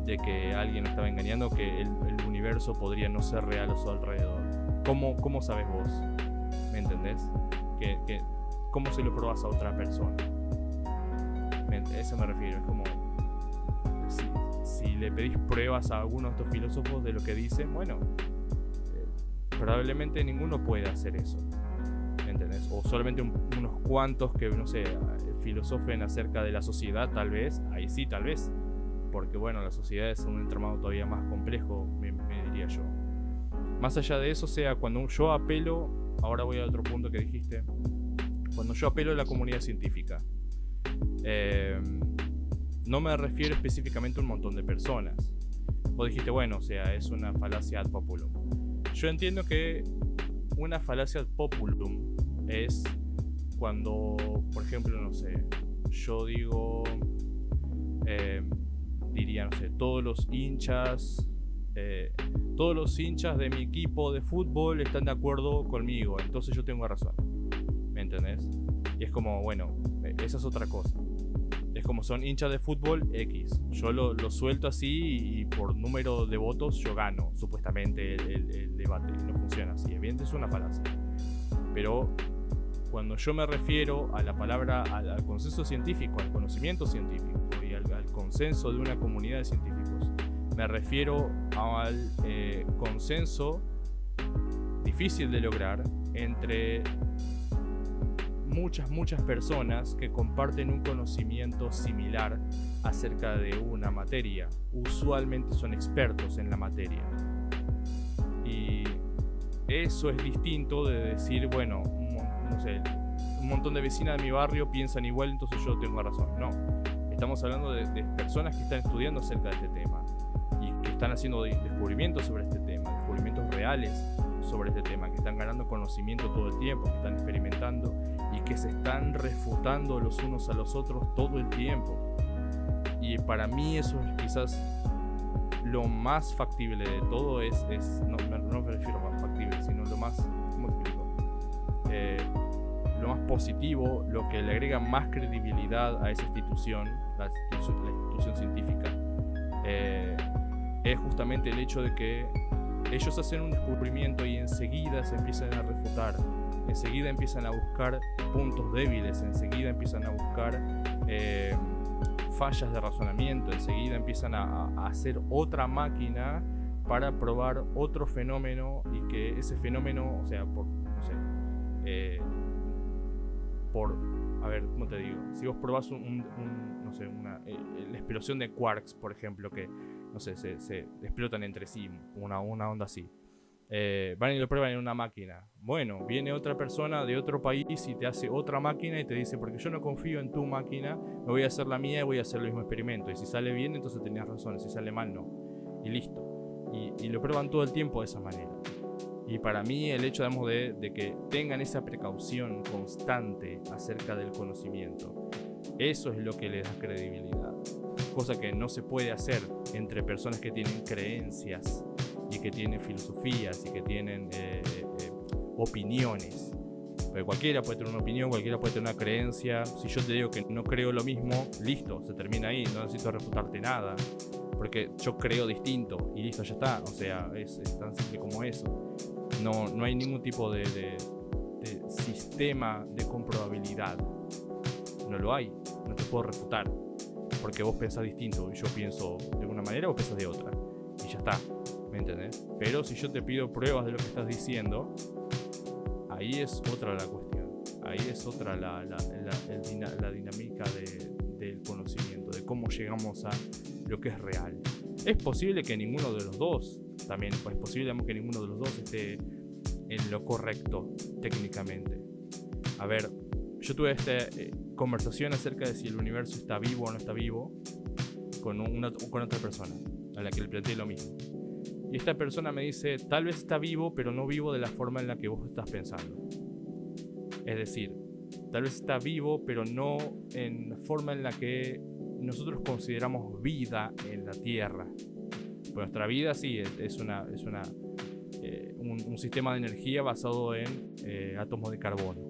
de que alguien estaba engañando, que el universo podría no ser real a su alrededor. ¿Cómo sabes vos? ¿Me entendés? ¿Cómo se lo probás a otra persona? A eso me refiero, es como si le pedís pruebas a alguno de estos filósofos de lo que dicen, bueno, probablemente ninguno puede hacer eso, ¿me entendés? O solamente unos cuantos que, no sé, filosofen acerca de la sociedad, tal vez, ahí sí, tal vez, porque bueno, la sociedad es un entramado todavía más complejo, me diría yo. Más allá de eso, o sea, cuando yo apelo, ahora voy a otro punto que dijiste, cuando yo apelo a la comunidad científica, no me refiero específicamente a un montón de personas. Vos dijiste, bueno, o sea, es una falacia ad populum. Yo entiendo que una falacia ad populum es cuando, por ejemplo, no sé, yo digo, diría, no sé, todos los hinchas de mi equipo de fútbol están de acuerdo conmigo, entonces yo tengo razón, ¿me entendés? Y es como, bueno, esa es otra cosa. Es como son hinchas de fútbol X. Yo lo suelto así y por número de votos yo gano, supuestamente, el debate. Y no funciona así. Evidentemente es una falacia. Pero cuando yo me refiero a la palabra, al consenso científico, al conocimiento científico y al consenso de una comunidad de científicos, me refiero al consenso difícil de lograr entre muchas personas que comparten un conocimiento similar acerca de una materia. Usualmente son expertos en la materia. Y eso es distinto de decir, bueno, no sé, un montón de vecinas de mi barrio piensan igual, entonces yo tengo razón. No, estamos hablando de personas que están estudiando acerca de este tema y que están haciendo descubrimientos sobre este tema, descubrimientos reales sobre este tema, que están ganando conocimiento todo el tiempo, que están experimentando y que se están refutando los unos a los otros todo el tiempo. Y para mí eso es quizás lo más factible de todo, no me refiero a más factible, sino lo más, ¿cómo explico? Lo más positivo, lo que le agrega más credibilidad a esa institución, la institución científica, es justamente el hecho de que ellos hacen un descubrimiento y enseguida se empiezan a refutar, enseguida empiezan a buscar puntos débiles, enseguida empiezan a buscar fallas de razonamiento, enseguida empiezan a hacer otra máquina para probar otro fenómeno y que ese fenómeno, o sea, a ver, ¿cómo te digo? Si vos probás no sé, la explosión de quarks, por ejemplo, que no sé, se explotan entre sí, una onda así. Van y lo prueban en una máquina. Bueno, viene otra persona de otro país y te hace otra máquina y te dice, porque yo no confío en tu máquina, me voy a hacer la mía y voy a hacer el mismo experimento. Y si sale bien, entonces tenías razón. Si sale mal, no. Y listo. Y lo prueban todo el tiempo de esa manera. Y para mí el hecho, digamos, de que tengan esa precaución constante acerca del conocimiento, eso es lo que les da credibilidad. Cosa que no se puede hacer entre personas que tienen creencias y que tienen filosofías y que tienen opiniones. Porque cualquiera puede tener una opinión, cualquiera puede tener una creencia. Si yo te digo que no creo lo mismo, listo, se termina ahí, no necesito refutarte nada. Porque yo creo distinto y listo, ya está. O sea, es tan simple como eso. No hay ningún tipo de sistema de comprobabilidad. No lo hay, no te puedo refutar. Porque vos pensás distinto y yo pienso de una manera, vos pensás de otra. Y ya está, ¿me entendés? Pero si yo te pido pruebas de lo que estás diciendo, ahí es otra la cuestión. Ahí es otra la dinámica del conocimiento, de cómo llegamos a lo que es real. Es posible que ninguno de los dos también es posible, digamos, que ninguno de los dos esté en lo correcto técnicamente. A ver, yo tuve esta conversación acerca de si el universo está vivo o no está vivo con otra persona a la que le planteé lo mismo. Y esta persona me dice, tal vez está vivo, pero no vivo de la forma en la que vos estás pensando. Es decir, tal vez está vivo, pero no en la forma en la que nosotros consideramos vida en la Tierra. Pues nuestra vida sí es un sistema de energía basado en átomos de carbono.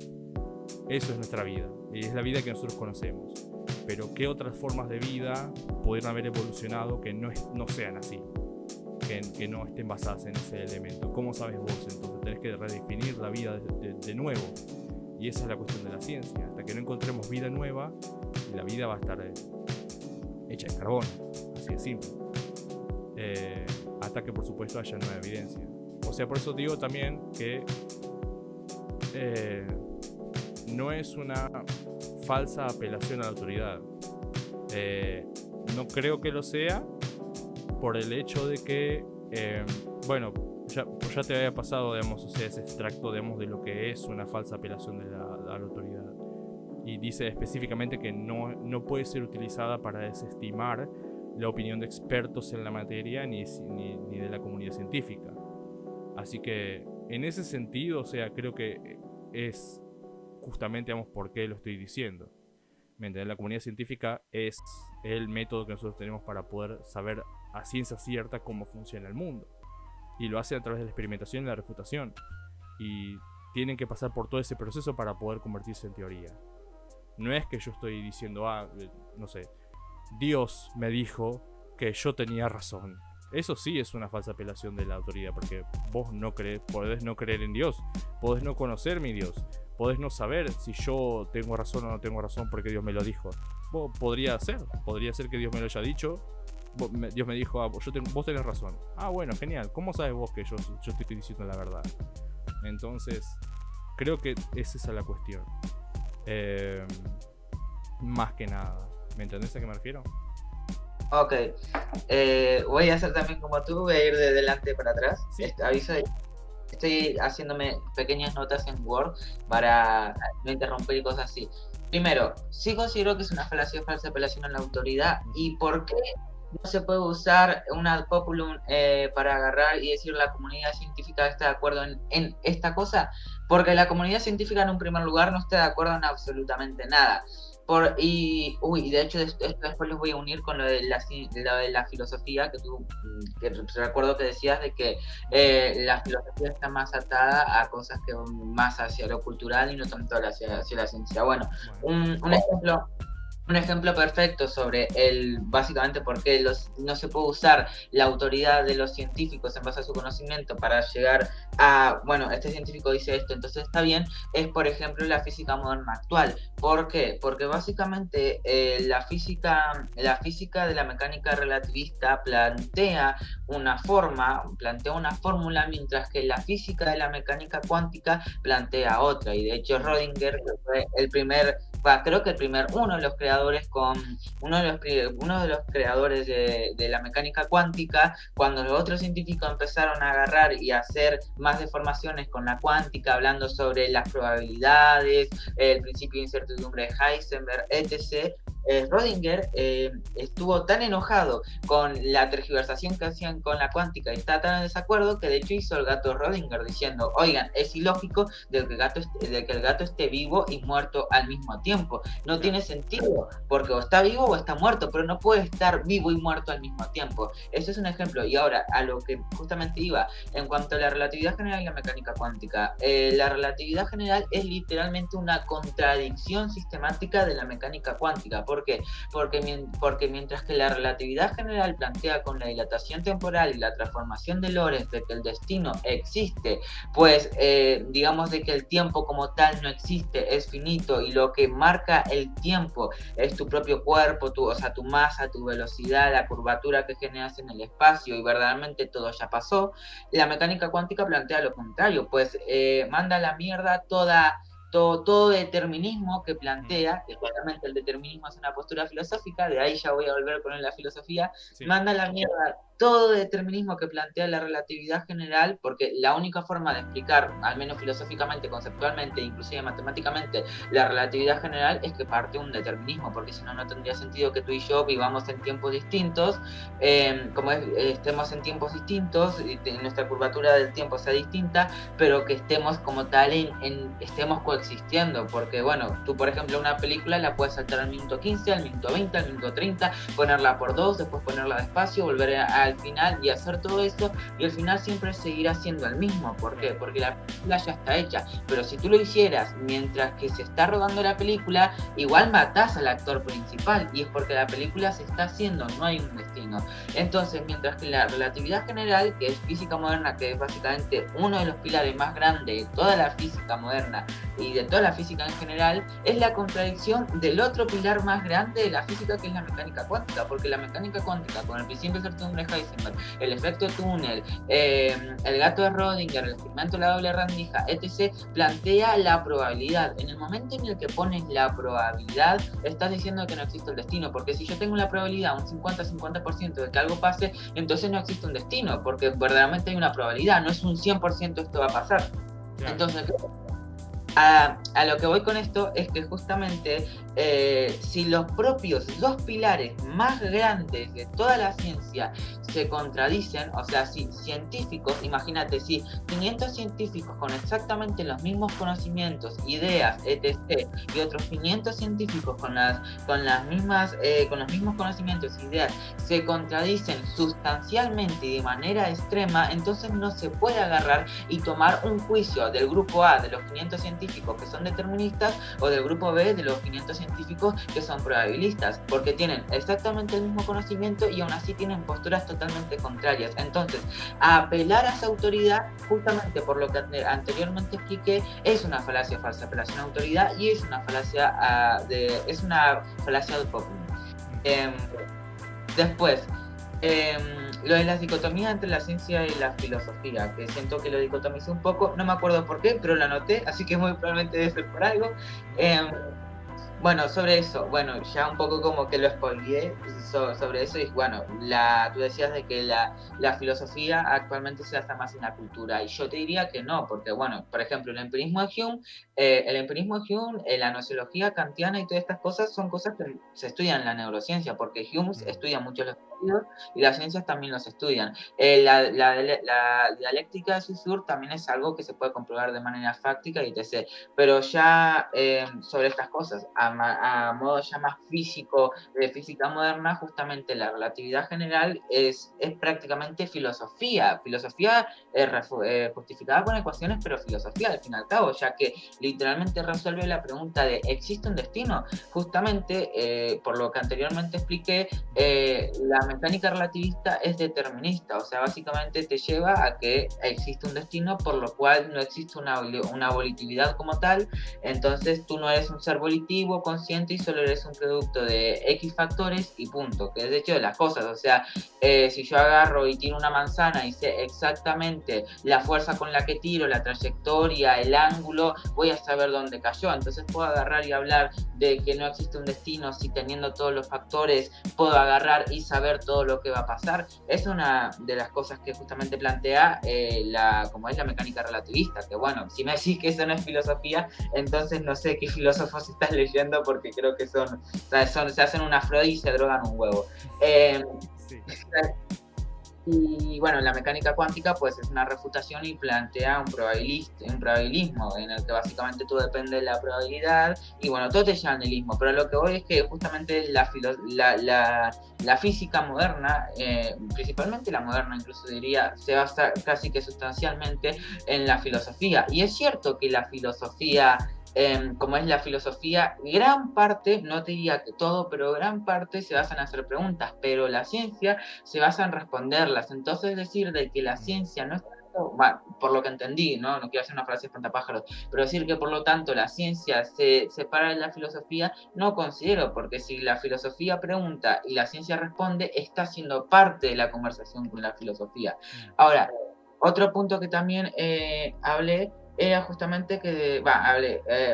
Eso es nuestra vida, y es la vida que nosotros conocemos. Pero ¿qué otras formas de vida pudieron haber evolucionado que no sean así? Que no estén basadas en ese elemento. ¿Cómo sabes vos? Entonces tenés que redefinir la vida de nuevo. Y esa es la cuestión de la ciencia. Hasta que no encontremos vida nueva, la vida va a estar hecha de carbono. Así de simple. Hasta que por supuesto haya nueva evidencia. O sea, por eso digo también que no es una falsa apelación a la autoridad. No creo que lo sea por el hecho de que, ya te había pasado, digamos, o sea, ese extracto, digamos, de lo que es una falsa apelación a la autoridad. Y dice específicamente que no puede ser utilizada para desestimar la opinión de expertos en la materia ni de la comunidad científica. Así que, en ese sentido, o sea, creo que es justamente, digamos, por qué lo estoy diciendo. La comunidad científica es el método que nosotros tenemos para poder saber a ciencia cierta cómo funciona el mundo. Y lo hace a través de la experimentación y la refutación. Y tienen que pasar por todo ese proceso para poder convertirse en teoría. No es que yo estoy diciendo, no sé, Dios me dijo que yo tenía razón. Eso sí es una falsa apelación de la autoridad, porque vos podés no creer en Dios, podés no conocer mi Dios, podés no saber si yo tengo razón o no tengo razón porque Dios me lo dijo. Podría ser que Dios me lo haya dicho. Dios me dijo, vos tenés razón. Bueno, genial. ¿Cómo sabes vos que yo te estoy diciendo la verdad? Entonces, creo que es esa la cuestión. Más que nada. ¿Me entendés a qué me refiero? Ok. Voy a hacer también como tú, voy a ir de delante para atrás. Sí. Aviso de... Estoy haciéndome pequeñas notas en Word para no interrumpir y cosas así. Primero, sí considero que es una falsa apelación a la autoridad. ¿Y por qué no se puede usar una ad populum para agarrar y decir la comunidad científica está de acuerdo en esta cosa? Porque la comunidad científica en un primer lugar no está de acuerdo en absolutamente nada. De hecho esto después los voy a unir con lo de la filosofía, que recuerdo que decías de que la filosofía está más atada a cosas que van más hacia lo cultural y no tanto hacia la ciencia. Bueno, un ejemplo perfecto sobre básicamente por qué no se puede usar la autoridad de los científicos en base a su conocimiento para llegar a, este científico dice esto, entonces está bien, es por ejemplo la física moderna actual. ¿Por qué? Porque básicamente la física de la mecánica relativista plantea una fórmula, mientras que la física de la mecánica cuántica plantea otra. Y de hecho Rödinger, que fue uno de los creadores de la mecánica cuántica, cuando los otros científicos empezaron a agarrar y a hacer más deformaciones con la cuántica, hablando sobre las probabilidades, el principio de incertidumbre de Heisenberg, etc., Rödinger estuvo tan enojado con la tergiversación que hacían con la cuántica y está tan en desacuerdo que de hecho hizo el gato Rödinger diciendo, oigan, es ilógico de que el gato esté vivo y muerto al mismo tiempo. No tiene sentido, porque o está vivo o está muerto, pero no puede estar vivo y muerto al mismo tiempo. Ese es un ejemplo. Y ahora, a lo que justamente iba, en cuanto a la relatividad general y la mecánica cuántica, la relatividad general es literalmente una contradicción sistemática de la mecánica cuántica. ¿Por qué? Porque mientras que la relatividad general plantea con la dilatación temporal y la transformación de Lorentz de que el destino existe, pues digamos de que el tiempo como tal no existe, es finito, y lo que marca el tiempo es tu propio cuerpo, tu masa, tu velocidad, la curvatura que generas en el espacio, y verdaderamente todo ya pasó. La mecánica cuántica plantea lo contrario, pues manda a la mierda todo determinismo que plantea, que claramente el determinismo es una postura filosófica, de ahí ya voy a volver con la filosofía, sí. Manda a la mierda todo determinismo que plantea la relatividad general, porque la única forma de explicar, al menos filosóficamente, conceptualmente, inclusive matemáticamente, la relatividad general es que parte de un determinismo, porque si no, no tendría sentido que tú y yo vivamos en tiempos distintos, estemos en tiempos distintos, y nuestra curvatura del tiempo sea distinta, pero que estemos como tal estemos coexistiendo, porque bueno, tú por ejemplo una película la puedes saltar al minuto 15, al minuto 20, al minuto 30, ponerla por dos, después ponerla despacio, volver al final y hacer todo esto, y el final siempre seguirá siendo el mismo. ¿Por qué? Porque la película ya está hecha, pero si tú lo hicieras mientras que se está rodando la película, igual matás al actor principal, y es porque la película se está haciendo, no hay un destino. Entonces, mientras que la relatividad general, que es física moderna, que es básicamente uno de los pilares más grandes de toda la física moderna y de toda la física en general, es la contradicción del otro pilar más grande de la física, que es la mecánica cuántica, porque la mecánica cuántica, con el principio de incertidumbre de Heisenberg, el efecto túnel, el gato de Rödinger, el experimento de la doble rendija, etc., plantea la probabilidad. En el momento en el que pones la probabilidad, estás diciendo que no existe el destino, porque si yo tengo la probabilidad, un 50-50% de que algo pase, entonces no existe un destino, porque verdaderamente hay una probabilidad, no es un 100% esto va a pasar. Claro. Entonces, a lo que voy con esto es que justamente si los propios dos pilares más grandes de toda la ciencia se contradicen, o sea, si científicos, imagínate, si 500 científicos con exactamente los mismos conocimientos, ideas, etc., y otros 500 científicos con los mismos conocimientos e ideas se contradicen sustancialmente y de manera extrema, entonces no se puede agarrar y tomar un juicio del grupo A de los 500 científicos que son deterministas o del grupo B de los 500 científicos que son probabilistas, porque tienen exactamente el mismo conocimiento y aún así tienen posturas totalmente contrarias. Entonces, apelar a esa autoridad, justamente por lo que anteriormente expliqué, es una falacia falsa, apelación a autoridad, y es una falacia de populismo. Después, lo de las dicotomías entre la ciencia y la filosofía, que siento que lo dicotomicé un poco, no me acuerdo por qué, pero lo anoté, así que muy probablemente debe ser por algo. Bueno, sobre eso, bueno, ya un poco como que lo spoileé sobre eso, y bueno, tú decías de que la filosofía actualmente se basa más en la cultura, y yo te diría que no, porque bueno, por ejemplo, el empirismo de Hume, la nociología kantiana y todas estas cosas son cosas que se estudian en la neurociencia, porque Hume estudia mucho los sentidos y las ciencias también los estudian. La dialéctica de Saussure también es algo que se puede comprobar de manera fáctica y etc. Pero ya sobre estas cosas, a modo ya más físico, de física moderna, justamente la relatividad general es prácticamente filosofía justificada con ecuaciones, pero filosofía al fin y al cabo, ya que literalmente resuelve la pregunta de ¿existe un destino? Justamente, por lo que anteriormente expliqué, la mecánica relativista es determinista, o sea, básicamente te lleva a que existe un destino, por lo cual no existe una volitividad como tal. Entonces tú no eres un ser volitivo, consciente, y solo eres un producto de X factores y punto, que es de hecho de las cosas. O sea, si yo agarro y tiro una manzana y sé exactamente la fuerza con la que tiro, la trayectoria, el ángulo, voy a saber dónde cayó. Entonces puedo agarrar y hablar de que no existe un destino si teniendo todos los factores puedo agarrar y saber todo lo que va a pasar. Es una de las cosas que justamente plantea como es la mecánica relativista, que bueno, si me decís que eso no es filosofía, entonces no sé qué filósofos estás leyendo, porque creo que se hacen una Freud y se drogan un huevo. Sí. Y bueno, la mecánica cuántica pues es una refutación y plantea un probabilismo en el que básicamente todo depende de la probabilidad, y bueno, todo te lleva al nihilismo, pero lo que voy es que justamente la física moderna, principalmente la moderna incluso diría, se basa casi que sustancialmente en la filosofía, y es cierto que la filosofía, como es la filosofía, gran parte, no te diría que todo, pero gran parte se basa en hacer preguntas, pero la ciencia se basa en responderlas. Entonces decir de que la ciencia no es, bueno, por lo que entendí, no quiero hacer una frase espantapájaros, pero decir que por lo tanto la ciencia se separa de la filosofía, no considero, porque si la filosofía pregunta y la ciencia responde, está siendo parte de la conversación con la filosofía. Ahora, otro punto que también hablé era justamente que,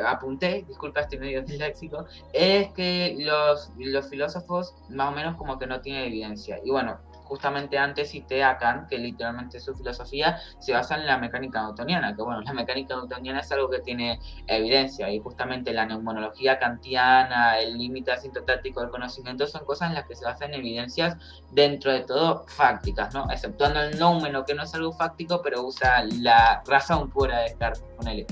apunté, disculpa, estoy medio disléxico, es que los filósofos más o menos como que no tienen evidencia. Y bueno, justamente antes cité a Kant, que literalmente su filosofía se basa en la mecánica newtoniana, que bueno, la mecánica newtoniana es algo que tiene evidencia, y justamente la neumonología kantiana, el límite asintotático del conocimiento, son cosas en las que se basan en evidencias dentro de todo fácticas, ¿no? Exceptuando el noumeno, que no es algo fáctico, pero usa la razón pura de Descartes, ponele.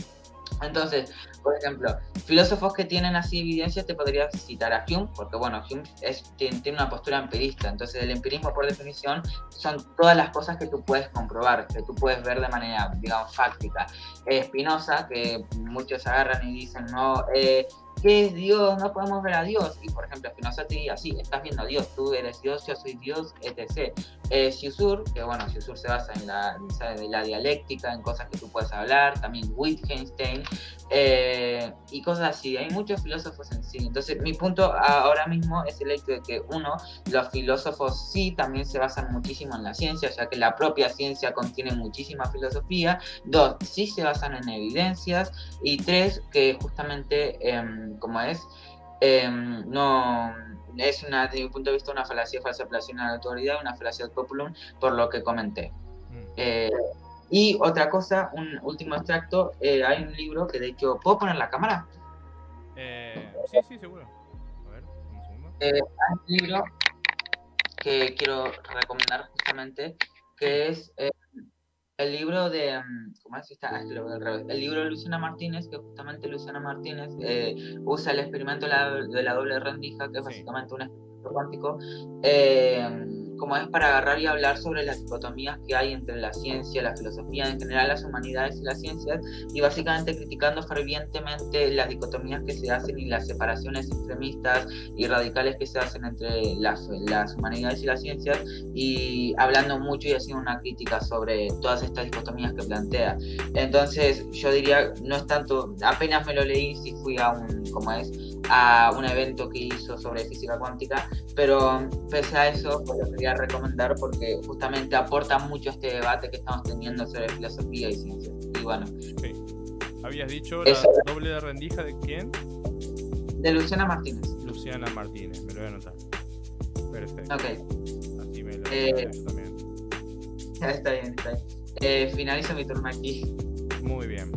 Entonces, por ejemplo, filósofos que tienen así evidencias, te podría citar a Hume, porque bueno, Hume tiene una postura empirista, entonces el empirismo por definición son todas las cosas que tú puedes comprobar, que tú puedes ver de manera, digamos, fáctica. Spinoza, que muchos agarran y dicen, no, ¿qué es Dios? No podemos ver a Dios. Y por ejemplo, Spinoza te diría, sí, estás viendo a Dios, tú eres Dios, yo soy Dios, etc. Saussure, que bueno, Saussure se basa en la dialéctica, en cosas que tú puedes hablar, también Wittgenstein, y cosas así. Hay muchos filósofos en sí. Entonces, mi punto ahora mismo es el hecho de que, uno, los filósofos sí también se basan muchísimo en la ciencia, ya que la propia ciencia contiene muchísima filosofía. Dos, sí se basan en evidencias. Y tres, que justamente, como es, no es desde mi punto de vista, una falacia falsa apelación a la autoridad, una falacia ad populum, por lo que comenté. Y otra cosa, un último extracto, hay un libro que de hecho, ¿puedo poner la cámara? Sí, seguro. A ver, un segundo. Hay un libro que quiero recomendar justamente, que es el libro de, ¿cómo es? El libro de Luciana Martínez, que justamente Luciana Martínez usa el experimento de la doble rendija, que es básicamente un experimento cuántico, como es para agarrar y hablar sobre las dicotomías que hay entre la ciencia, la filosofía, en general las humanidades y las ciencias, y básicamente criticando fervientemente las dicotomías que se hacen y las separaciones extremistas y radicales que se hacen entre las humanidades y las ciencias, y hablando mucho y haciendo una crítica sobre todas estas dicotomías que plantea. Entonces yo diría, no es tanto, apenas me lo leí, sí fui a un evento que hizo sobre física cuántica, pero pese a eso, pues lo quería recomendar porque justamente aporta mucho a este debate que estamos teniendo sobre filosofía y ciencia. Y bueno. Sí. ¿Habías dicho la doble de rendija de quién? De Luciana Martínez. Luciana Martínez, me lo voy a anotar. Perfecto. Ok. Así me lo voy a yo también. Está bien. Finalizo mi turno aquí. Muy bien.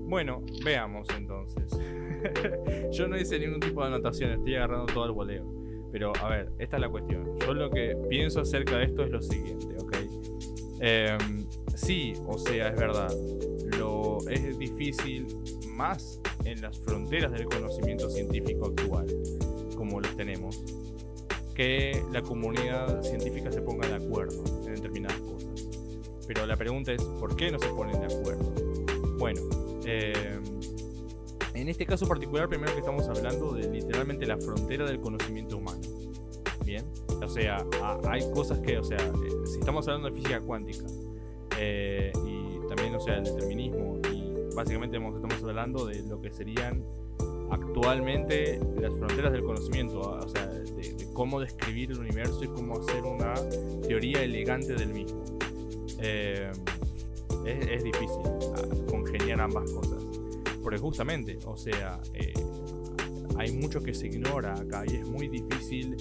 Bueno, veamos entonces. Yo no hice ningún tipo de anotación, estoy agarrando todo el voleo. Pero a ver, esta es la cuestión. Yo lo que pienso acerca de esto es lo siguiente, ¿ok? Sí, o sea, es verdad. Es difícil más en las fronteras del conocimiento científico actual, como los tenemos, que la comunidad científica se ponga de acuerdo en determinadas cosas. Pero la pregunta es, ¿por qué no se ponen de acuerdo? Bueno, en este caso particular, primero que estamos hablando de literalmente la frontera del conocimiento humano. Bien, o sea, hay cosas que, o sea, si estamos hablando de física cuántica y también, o sea, el determinismo, y básicamente estamos hablando de lo que serían actualmente las fronteras del conocimiento, o sea, de cómo describir el universo y cómo hacer una teoría elegante del mismo. Es difícil congeniar ambas cosas. Porque justamente, o sea, hay mucho que se ignora acá y es muy difícil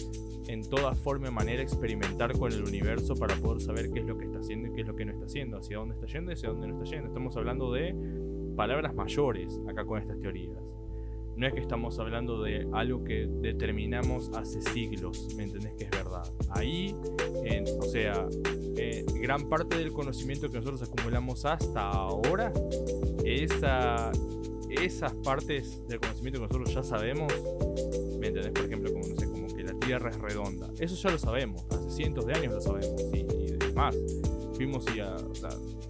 en toda forma y manera experimentar con el universo para poder saber qué es lo que está haciendo y qué es lo que no está haciendo, hacia dónde está yendo y hacia dónde no está yendo. Estamos hablando de palabras mayores acá con estas teorías. No es que estamos hablando de algo que determinamos hace siglos, ¿me entendés? Que es verdad. Ahí, o sea, gran parte del conocimiento que nosotros acumulamos hasta ahora, esas partes del conocimiento que nosotros ya sabemos, ¿me entendés? Por ejemplo, como, no sé, como que la Tierra es redonda. Eso ya lo sabemos, hace cientos de años lo sabemos. Y demás, fuimos y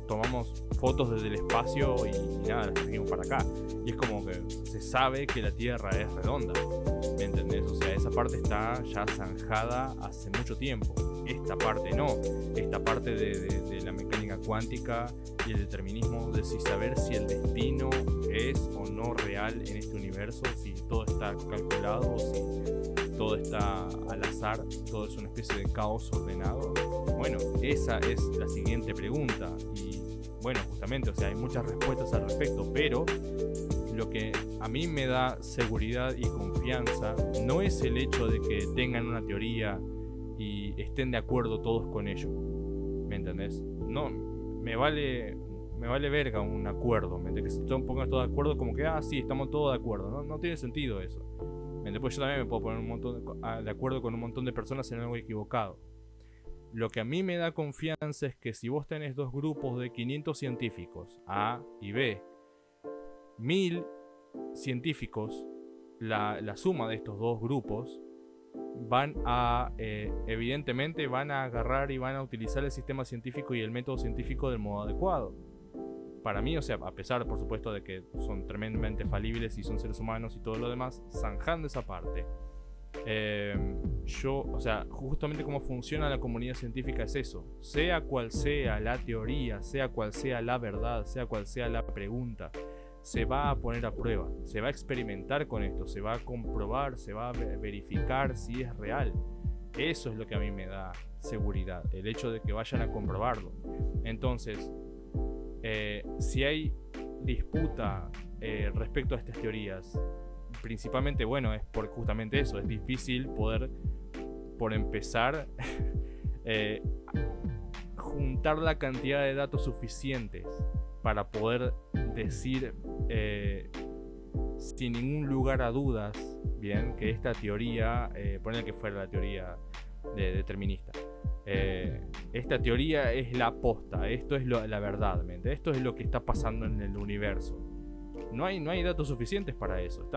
tomamos fotos desde el espacio y nada, las trajimos para acá. Y es como que se sabe que la Tierra es redonda, ¿me entendés? O sea, esa parte está ya zanjada hace mucho tiempo. Esta parte no. Esta parte de la mecánica cuántica y el determinismo de saber si el destino es o no real en este universo, si todo está calculado, si todo está al azar, todo es una especie de caos ordenado. Bueno, esa es la siguiente pregunta. Y bueno, justamente, o sea, hay muchas respuestas al respecto, pero lo que a mí me da seguridad y confianza no es el hecho de que tengan una teoría y y estén de acuerdo todos con ello. ¿Me entendés? No, me vale verga un acuerdo. ¿Me entendés? Que se pongan todos de acuerdo como que, sí, estamos todos de acuerdo. No tiene sentido eso. Después yo también me puedo poner de acuerdo con un montón de personas en algo equivocado. Lo que a mí me da confianza es que si vos tenés dos grupos de 500 científicos, A y B, 1000 científicos, la suma de estos dos grupos, evidentemente van a agarrar y van a utilizar el sistema científico y el método científico del modo adecuado. Para mí, o sea, a pesar, por supuesto, de que son tremendamente falibles y son seres humanos y todo lo demás, zanjando esa parte, o sea, justamente cómo funciona la comunidad científica es eso. Sea cual sea la teoría, sea cual sea la verdad, sea cual sea la pregunta, se va a poner a prueba, se va a experimentar con esto, se va a comprobar, se va a verificar si es real. Eso es lo que a mí me da seguridad, el hecho de que vayan a comprobarlo. Entonces, si hay disputa respecto a estas teorías, principalmente, bueno, es por justamente eso, es difícil poder, por empezar, juntar la cantidad de datos suficientes para poder decir sin ningún lugar a dudas, bien, que esta teoría, poner que fuera la teoría determinista, esta teoría es la posta, esto es la verdad, ¿mente? Esto es lo que está pasando en el universo. No hay datos suficientes para eso.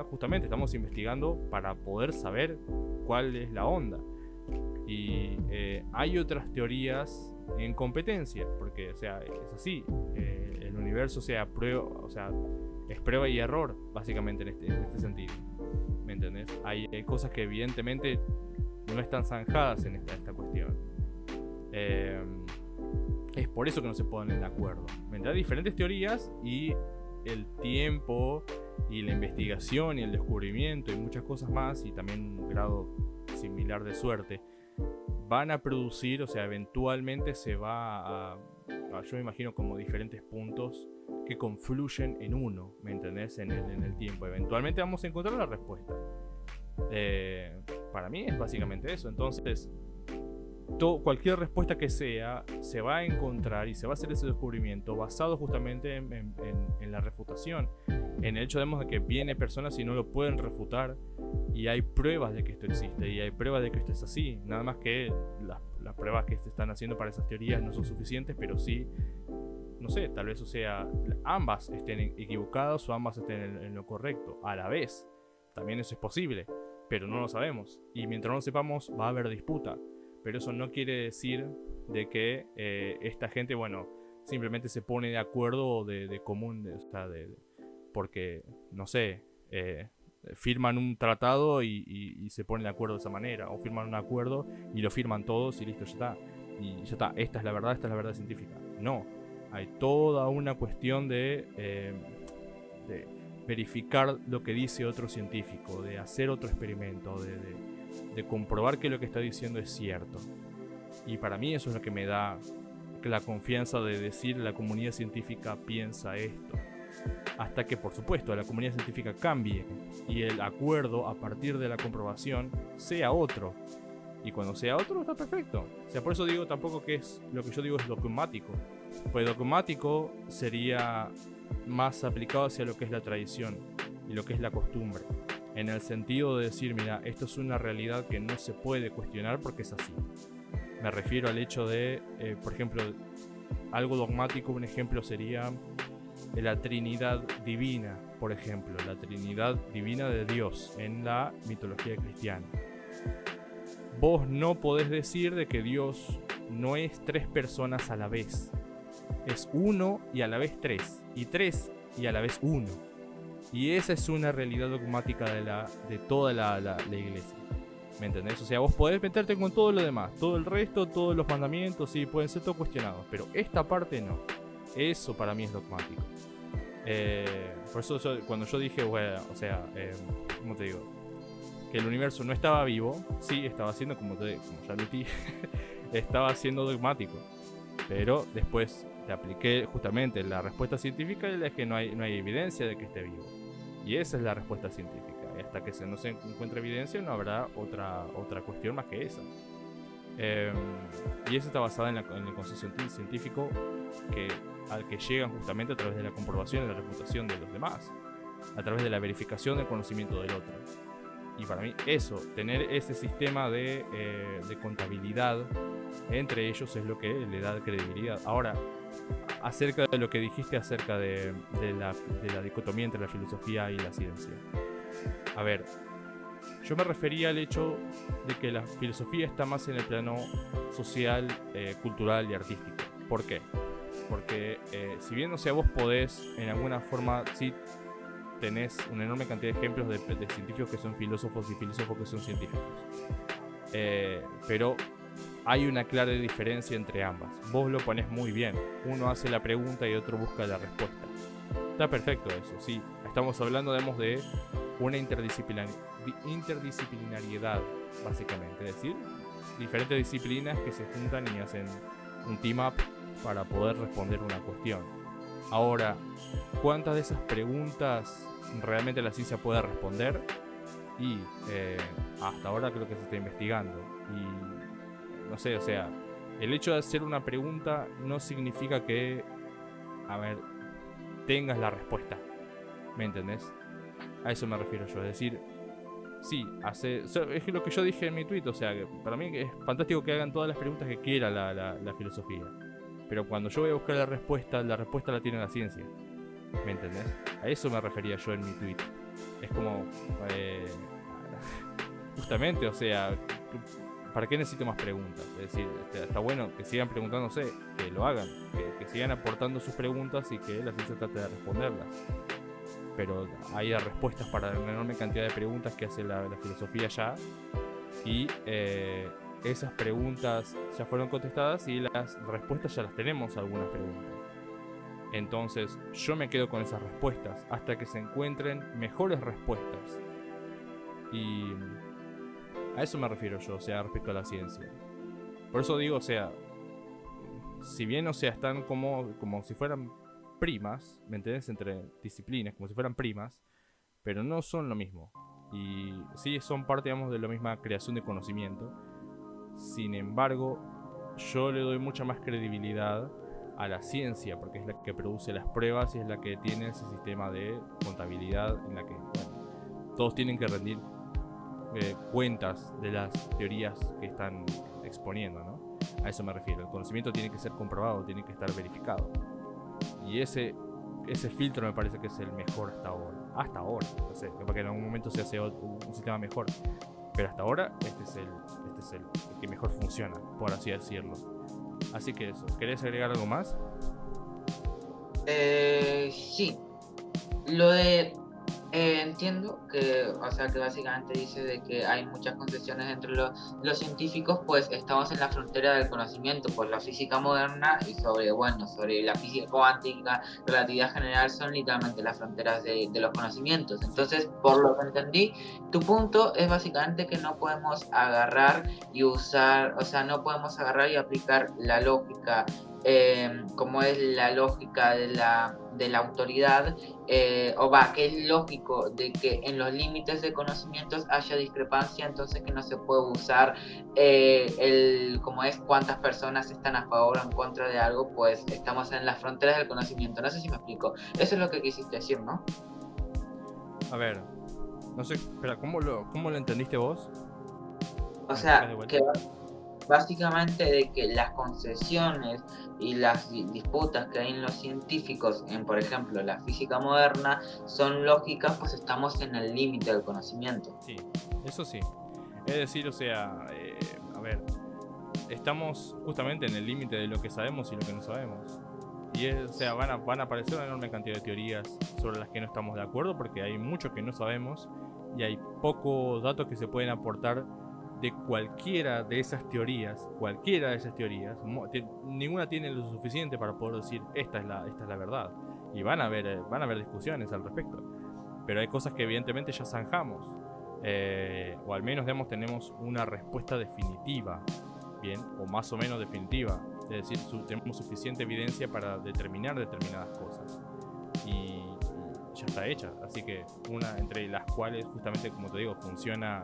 Justamente estamos investigando para poder saber cuál es la onda. Y hay otras teorías en competencia, porque, o sea, es así. El universo es prueba y error, básicamente, en este sentido. ¿Me entendés? Hay cosas que evidentemente no están zanjadas en esta cuestión. Es por eso que no se ponen de acuerdo. Hay diferentes teorías y el tiempo y la investigación y el descubrimiento y muchas cosas más, y también un grado similar de suerte, van a producir, o sea, eventualmente se va yo me imagino como diferentes puntos que confluyen en uno, ¿me entendés? En el tiempo. Eventualmente vamos a encontrar la respuesta. Para mí es básicamente eso. Entonces, cualquier respuesta que sea, se va a encontrar y se va a hacer ese descubrimiento basado justamente en la refutación, en el hecho de que vienen personas y no lo pueden refutar, y hay pruebas de que esto existe y hay pruebas de que esto es así. Nada más que las pruebas que se están haciendo para esas teorías no son suficientes, pero sí, no sé, tal vez, o sea, ambas estén equivocadas o ambas estén en lo correcto a la vez. También eso es posible, pero no lo sabemos, y mientras no lo sepamos va a haber disputa. Pero eso no quiere decir de que esta gente, bueno, simplemente se pone de acuerdo de común, porque, no sé, firman un tratado y se ponen de acuerdo de esa manera, o firman un acuerdo y lo firman todos y listo, ya está. Y ya está, esta es la verdad científica. No, hay toda una cuestión de verificar lo que dice otro científico, de hacer otro experimento, de comprobar que lo que está diciendo es cierto. Y para mí eso es lo que me da la confianza de decir la comunidad científica piensa esto. Hasta que, por supuesto, la comunidad científica cambie y el acuerdo a partir de la comprobación sea otro. Y cuando sea otro está perfecto. O sea, por eso digo tampoco que es lo que yo digo es dogmático. Pues dogmático sería más aplicado hacia lo que es la tradición y lo que es la costumbre, en el sentido de decir, mira, esto es una realidad que no se puede cuestionar porque es así. Me refiero al hecho de, por ejemplo, algo dogmático, un ejemplo sería la Trinidad Divina, por ejemplo, la Trinidad Divina de Dios en la mitología cristiana. Vos no podés decir de que Dios no es tres personas a la vez. Es uno y a la vez tres, y tres y a la vez uno. Y esa es una realidad dogmática de toda la iglesia. ¿Me entendés? O sea, vos podés meterte con todo lo demás, todo el resto, todos los mandamientos, sí, pueden ser todos cuestionados, pero esta parte no. Eso para mí es dogmático. Por eso cuando yo dije, bueno, o sea, ¿cómo te digo? Que el universo no estaba vivo, sí, estaba siendo, como ya admití, estaba siendo dogmático. Pero después te apliqué justamente la respuesta científica, y es que no hay evidencia de que esté vivo. Y esa es la respuesta científica. Y hasta que no se encuentre evidencia no habrá otra cuestión más que esa. Eh, y eso está basado en el consenso científico al que llegan justamente a través de la comprobación y la refutación de los demás, a través de la verificación del conocimiento del otro. Y para mí eso, tener ese sistema de contabilidad entre ellos es lo que le da credibilidad. Ahora, acerca de lo que dijiste acerca de la dicotomía entre la filosofía y la ciencia. A ver, yo me refería al hecho de que la filosofía está más en el plano social, cultural y artístico. ¿Por qué? Porque si bien, o sea, vos podés en alguna forma, sí tenés una enorme cantidad de ejemplos de científicos que son filósofos y filósofos que son científicos. Pero hay una clara diferencia entre ambas. Vos lo ponés muy bien. Uno hace la pregunta y otro busca la respuesta. Está perfecto eso, sí. Estamos hablando, digamos, de una interdisciplinariedad, básicamente. Es decir, diferentes disciplinas que se juntan y hacen un team-up para poder responder una cuestión. Ahora, ¿cuántas de esas preguntas realmente la ciencia puede responder? Y hasta ahora creo que se está investigando. Y no sé, o sea, el hecho de hacer una pregunta no significa que, a ver, tengas la respuesta. ¿Me entendés? A eso me refiero yo. Es decir, sí, es lo que yo dije en mi tweet. O sea, que para mí es fantástico que hagan todas las preguntas que quiera la filosofía. Pero cuando yo voy a buscar la respuesta la tiene la ciencia. ¿Me entendés? A eso me refería yo en mi tweet. Es como... justamente, o sea... ¿Para qué necesito más preguntas? Es decir, está bueno que sigan preguntándose, que lo hagan, que sigan aportando sus preguntas y que la ciencia trate de responderlas. Pero hay respuestas para una enorme cantidad de preguntas que hace la filosofía ya. Y esas preguntas ya fueron contestadas y las respuestas ya las tenemos a algunas preguntas. Entonces yo me quedo con esas respuestas hasta que se encuentren mejores respuestas. Y a eso me refiero yo, o sea, respecto a la ciencia. Por eso digo, o sea, si bien, o sea, están como si fueran primas, ¿me entendés? Entre disciplinas, como si fueran primas, pero no son lo mismo. Y sí son parte, digamos, de la misma creación de conocimiento. Sin embargo, yo le doy mucha más credibilidad a la ciencia, porque es la que produce las pruebas y es la que tiene ese sistema de contabilidad en la que, bueno, todos tienen que rendir cuentas de las teorías que están exponiendo, ¿no? A eso me refiero. El conocimiento tiene que ser comprobado, tiene que estar verificado. Y ese filtro me parece que es el mejor hasta ahora. No sé, capaz que en algún momento se hace un sistema mejor. Pero hasta ahora este es el que mejor funciona, por así decirlo. Así que eso. ¿Querés agregar algo más? Sí. Lo de... entiendo que, o sea, que básicamente dice de que hay muchas concesiones entre los científicos, pues estamos en la frontera del conocimiento, pues la física moderna y sobre la física cuántica, relatividad general son literalmente las fronteras de los conocimientos. Entonces, por lo que entendí, tu punto es básicamente que no podemos agarrar y usar, o sea, no podemos agarrar y aplicar la lógica, como es la lógica de la autoridad, que es lógico de que en los límites de conocimientos haya discrepancia, entonces que no se puede usar como es cuántas personas están a favor o en contra de algo, pues estamos en las fronteras del conocimiento. No sé si me explico. Eso es lo que quisiste decir, ¿no? A ver, no sé, espera, ¿cómo lo entendiste vos? O sea, que básicamente de que las concesiones y las disputas que hay en los científicos, en por ejemplo la física moderna, son lógicas, pues estamos en el límite del conocimiento. Sí, eso sí. Es decir, o sea, a ver, estamos justamente en el límite de lo que sabemos y lo que no sabemos. Y o sea, van a aparecer una enorme cantidad de teorías sobre las que no estamos de acuerdo porque hay mucho que no sabemos y hay pocos datos que se pueden aportar de cualquiera de esas teorías. Ninguna tiene lo suficiente para poder decir esta es la verdad. Y van a haber discusiones al respecto. Pero hay cosas que evidentemente ya zanjamos. O al menos tenemos una respuesta definitiva. Bien, o más o menos definitiva. Es decir, tenemos suficiente evidencia para determinar determinadas cosas. Y ya está hecha, así que una entre las cuales justamente, como te digo, funciona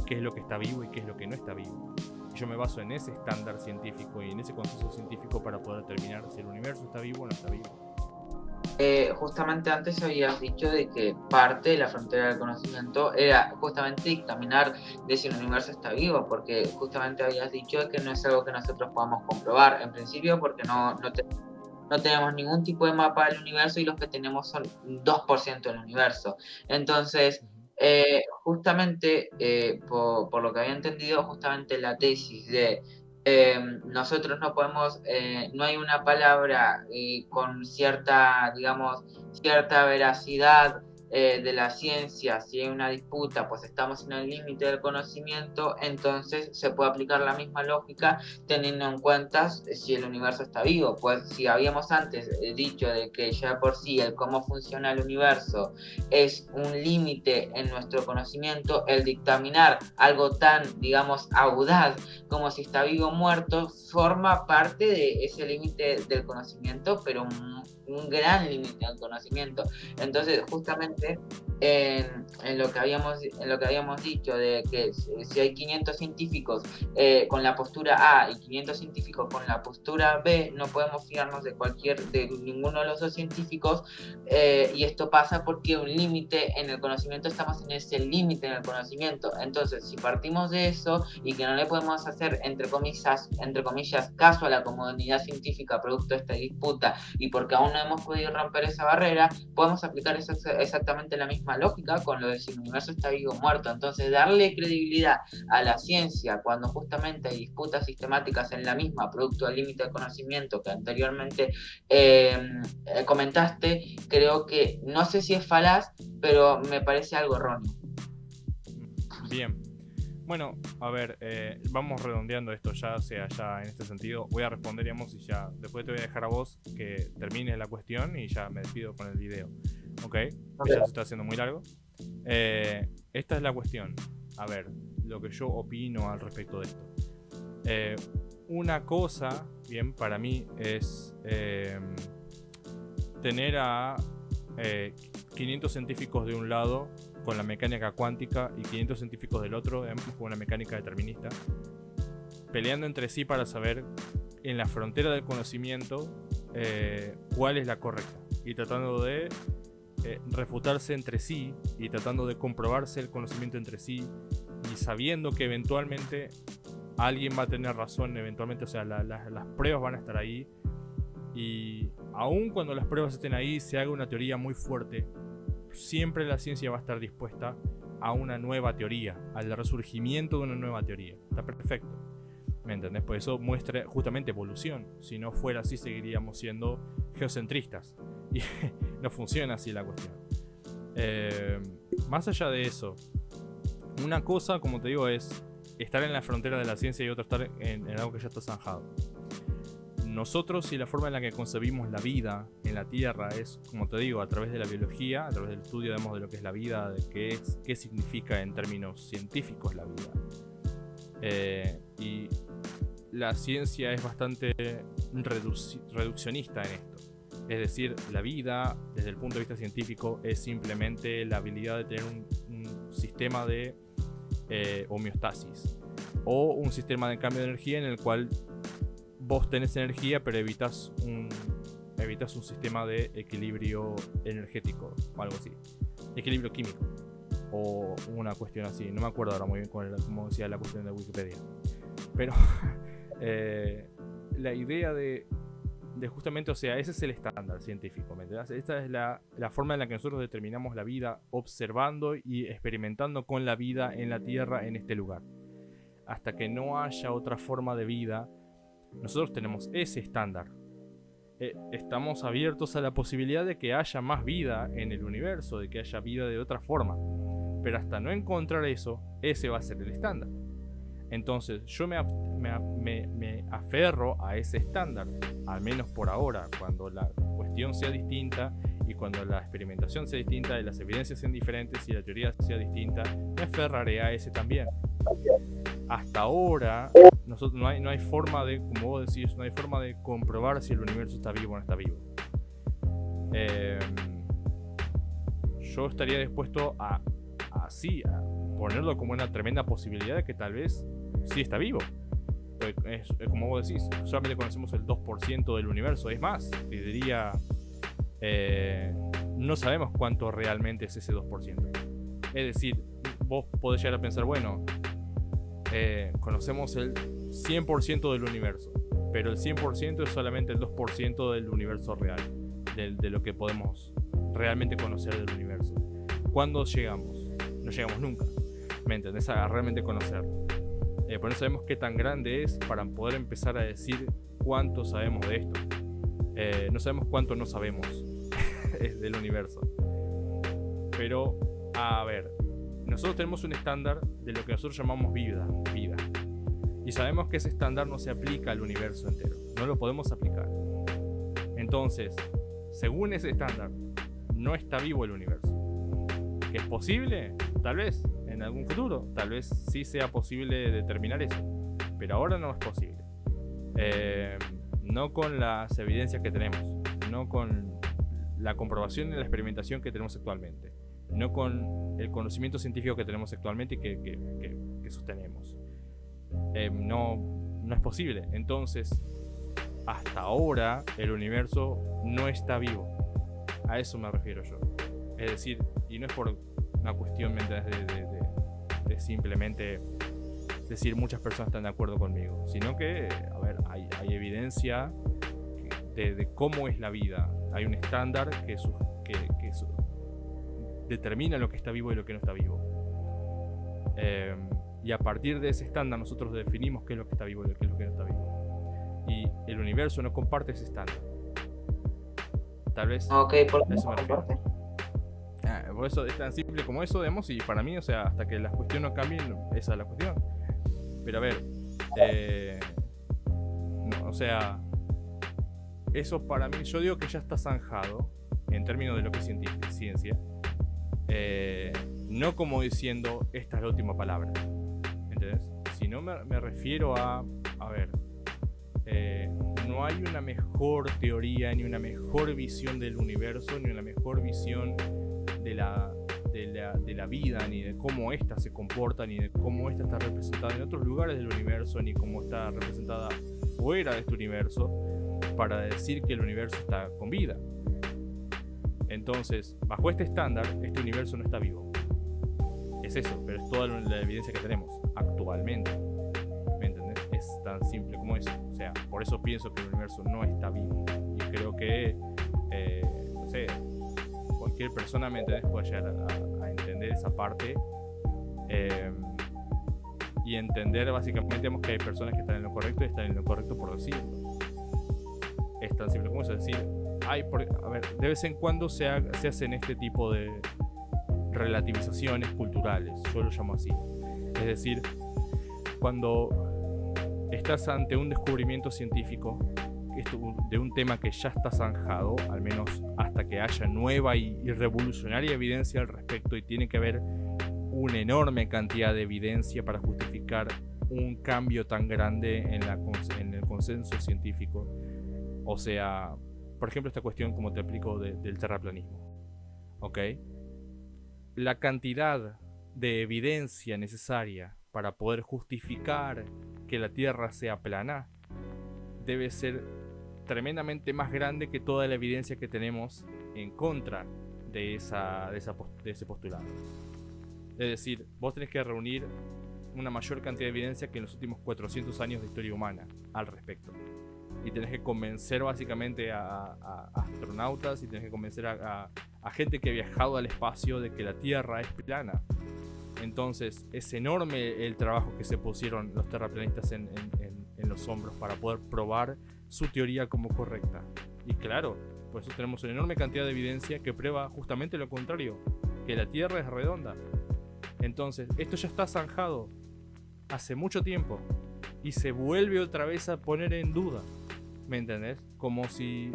qué es lo que está vivo y qué es lo que no está vivo. yo me baso en ese estándar científico y en ese consenso científico para poder determinar si el universo está vivo o no está vivo. Justamente antes habías dicho de que parte de la frontera del conocimiento era justamente dictaminar de si el universo está vivo, porque justamente habías dicho que no es algo que nosotros podamos comprobar en principio, porque no tenemos ningún tipo de mapa del universo y los que tenemos son 2% del universo. Entonces, justamente, por lo que había entendido, justamente la tesis de nosotros no podemos, no hay una palabra con cierta, digamos, cierta veracidad de la ciencia. Si hay una disputa, pues estamos en el límite del conocimiento, entonces se puede aplicar la misma lógica teniendo en cuenta si el universo está vivo. Pues si habíamos antes dicho de que ya por sí el cómo funciona el universo es un límite en nuestro conocimiento, el dictaminar algo tan, digamos, audaz como si está vivo o muerto, forma parte de ese límite del conocimiento, pero un gran límite del conocimiento. Entonces, justamente en lo que habíamos dicho de que si hay 500 científicos con la postura A y 500 científicos con la postura B, no podemos fiarnos de ninguno de los dos científicos, y esto pasa porque un límite en el conocimiento, estamos en ese límite en el conocimiento. Entonces, si partimos de eso y que no le podemos hacer entre comillas caso a la comunidad científica producto de esta disputa, y porque aún no hemos podido romper esa barrera, podemos aplicar exactamente la misma lógica con lo de si el universo está vivo o muerto. Entonces, darle credibilidad a la ciencia cuando justamente hay disputas sistemáticas en la misma producto del límite de conocimiento que anteriormente comentaste, creo que no sé si es falaz, pero me parece algo erróneo. Bien. Bueno, a ver, vamos redondeando esto ya en este sentido. Voy a responder, digamos, y ya después te voy a dejar a vos que termines la cuestión y ya me despido con el video. ¿Ok? Ya se está haciendo muy largo. Esta es la cuestión. A ver, lo que yo opino al respecto de esto. Una cosa, bien, para mí es tener a 500 científicos de un lado con la mecánica cuántica y 500 científicos del otro, con una mecánica determinista, peleando entre sí para saber en la frontera del conocimiento cuál es la correcta, y tratando de refutarse entre sí y tratando de comprobarse el conocimiento entre sí, y sabiendo que eventualmente alguien va a tener razón, eventualmente, o sea, las pruebas van a estar ahí, y aun cuando las pruebas estén ahí, se haga una teoría muy fuerte, siempre la ciencia va a estar dispuesta a una nueva teoría, al resurgimiento de una nueva teoría. Está perfecto, ¿me entendés? Por eso muestra justamente evolución. Si no fuera así, seguiríamos siendo geocentristas, y no funciona así la cuestión. Más allá de eso, una cosa, como te digo, es estar en la frontera de la ciencia y otra estar en algo que ya está zanjado. Nosotros, y la forma en la que concebimos la vida en la Tierra es, como te digo, a través de la biología, a través del estudio, digamos, de lo que es la vida, de qué significa en términos científicos la vida. Y la ciencia es bastante reduccionista en esto. Es decir, la vida, desde el punto de vista científico, es simplemente la habilidad de tener un sistema de homeostasis, o un sistema de cambio de energía en el cual vos tenés energía, pero evitas un sistema de equilibrio energético o algo así, equilibrio químico o una cuestión así. No me acuerdo ahora muy bien cómo decía la cuestión de Wikipedia, pero la idea de justamente, o sea, ese es el estándar científico, ¿me entiendes? Esta es la forma en la que nosotros determinamos la vida, observando y experimentando con la vida en la Tierra, en este lugar. Hasta que no haya otra forma de vida, nosotros tenemos ese estándar. Estamos abiertos a la posibilidad de que haya más vida en el universo, de que haya vida de otra forma, pero hasta no encontrar eso, ese va a ser el estándar. Entonces yo me aferro a ese estándar, al menos por ahora. Cuando la cuestión sea distinta y cuando la experimentación sea distinta y las evidencias sean diferentes y la teoría sea distinta, me aferraré a ese también. Hasta ahora no hay forma de, como vos decís, no hay forma de comprobar si el universo está vivo o no está vivo. Yo estaría dispuesto a ponerlo como una tremenda posibilidad de que tal vez sí está vivo. Pues como vos decís, solamente conocemos el 2% del universo. Es más, te diría, no sabemos cuánto realmente es ese 2%. Es decir, vos podés llegar a pensar, bueno, conocemos el 100% del universo, pero el 100% es solamente el 2% del universo real, de lo que podemos realmente conocer del universo. ¿Cuándo llegamos? No llegamos nunca, ¿me entendés? A realmente conocerlo. Por eso sabemos qué tan grande es para poder empezar a decir cuánto sabemos de esto. No sabemos cuánto no sabemos del universo. Pero, a ver, nosotros tenemos un estándar de lo que nosotros llamamos vida. Y sabemos que ese estándar no se aplica al universo entero. No lo podemos aplicar. Entonces, según ese estándar, no está vivo el universo. ¿Que es posible? Tal vez, en algún futuro. Tal vez sí sea posible determinar eso. Pero ahora no es posible. No con las evidencias que tenemos. No con la comprobación y la experimentación que tenemos actualmente. No con el conocimiento científico que tenemos actualmente y que sostenemos. No es posible. Entonces, hasta ahora el universo no está vivo. A eso me refiero yo. Es decir, y no es por una cuestión de simplemente decir muchas personas están de acuerdo conmigo, sino que, a ver, hay evidencia de cómo es la vida. Hay un estándar que determina lo que está vivo y lo que no está vivo. Y a partir de ese estándar nosotros definimos qué es lo que está vivo y qué es lo que no está vivo. Y el universo no comparte ese estándar. Tal vez por eso me refiero. Por eso es tan simple como eso, digamos, y para mí, o sea, hasta que las cuestiones no cambien, esa es la cuestión. Pero a ver, no, o sea, eso para mí, yo digo que ya está zanjado en términos de lo que es ciencia. No como diciendo esta es la última palabra, ¿entendés? Sino me refiero a ver, no hay una mejor teoría, ni una mejor visión del universo, ni una mejor visión de la vida, ni de cómo ésta se comporta, ni de cómo ésta está representada en otros lugares del universo, ni cómo está representada fuera de este universo, para decir que el universo está con vida. Entonces, bajo este estándar, este universo no está vivo. Es eso, pero es toda la evidencia que tenemos actualmente. ¿Me entendés? Es tan simple como eso. O sea, por eso pienso que el universo no está vivo. Y creo que, no sé, cualquier persona, ¿me entendés?, puede llegar a entender esa parte. Y entender básicamente que hay personas que están en lo correcto y están en lo correcto por decirlo. Es tan simple como eso. Es decir, a ver, de vez en cuando se hacen este tipo de relativizaciones culturales, yo lo llamo así. Es decir, cuando estás ante un descubrimiento científico de un tema que ya está zanjado, al menos hasta que haya nueva y revolucionaria evidencia al respecto, y tiene que haber una enorme cantidad de evidencia para justificar un cambio tan grande en el consenso científico. O sea, por ejemplo, esta cuestión, como te explico, del terraplanismo. ¿Ok? La cantidad de evidencia necesaria para poder justificar que la Tierra sea plana debe ser tremendamente más grande que toda la evidencia que tenemos en contra de ese postulado. Es decir, vos tenés que reunir una mayor cantidad de evidencia que en los últimos 400 años de historia humana al respecto. Y tenés que convencer básicamente a astronautas, y tenés que convencer a gente que ha viajado al espacio de que la Tierra es plana. Entonces es enorme el trabajo que se pusieron los terraplanistas en los hombros para poder probar su teoría como correcta. Y claro, por eso tenemos una enorme cantidad de evidencia que prueba justamente lo contrario, que la Tierra es redonda. Entonces esto ya está zanjado hace mucho tiempo y se vuelve otra vez a poner en duda. ¿Me entendés? Como si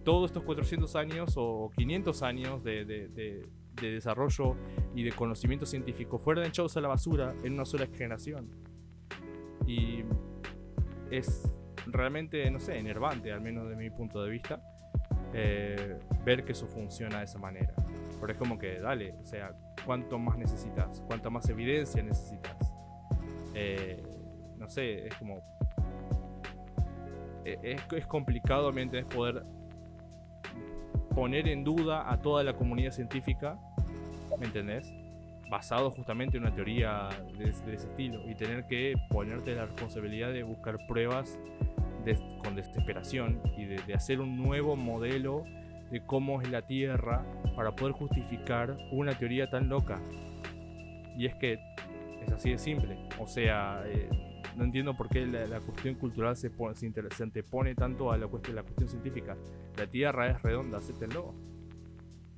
todos estos 400 años o 500 años de desarrollo y de conocimiento científico fueran echados a la basura en una sola generación. Y es realmente, no sé, enervante, al menos de mi punto de vista, ver que eso funciona de esa manera. Pero es como que, dale, o sea, ¿cuánto más necesitas? ¿Cuánta más evidencia necesitas? no sé, es como... Es complicado, ¿me entendés? Poder poner en duda a toda la comunidad científica, ¿me entendés? Basado justamente en una teoría de ese estilo, y tener que ponerte la responsabilidad de buscar pruebas con desesperación y de hacer un nuevo modelo de cómo es la Tierra para poder justificar una teoría tan loca. Y es que es así de simple. O sea, no entiendo por qué la cuestión cultural se antepone tanto a la cuestión científica. La Tierra es redonda, acéptenlo.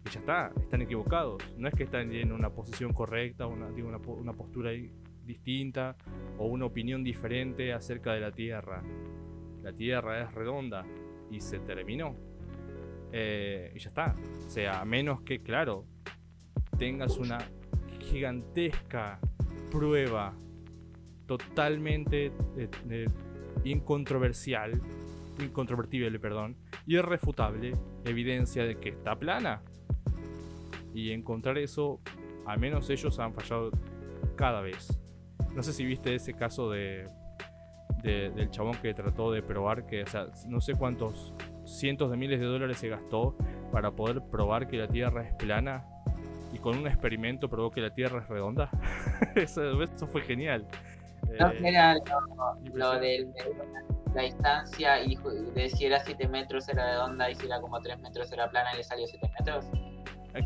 Y ya está, están equivocados. No es que están en una posición correcta, una postura distinta o una opinión diferente acerca de la Tierra. La Tierra es redonda y se terminó. Y ya está. O sea, a menos que, claro, tengas una gigantesca prueba totalmente incontrovertible, irrefutable, evidencia de que está plana. Y encontrar eso, al menos ellos han fallado cada vez. No sé si viste ese caso del chabón que trató de probar que, o sea, no sé cuántos cientos de miles de dólares se gastó para poder probar que la Tierra es plana, y con un experimento probó que la Tierra es redonda. eso fue genial. No era lo de la distancia, y de si era 7 metros era redonda y si era como 3 metros era plana y le salió 7 metros.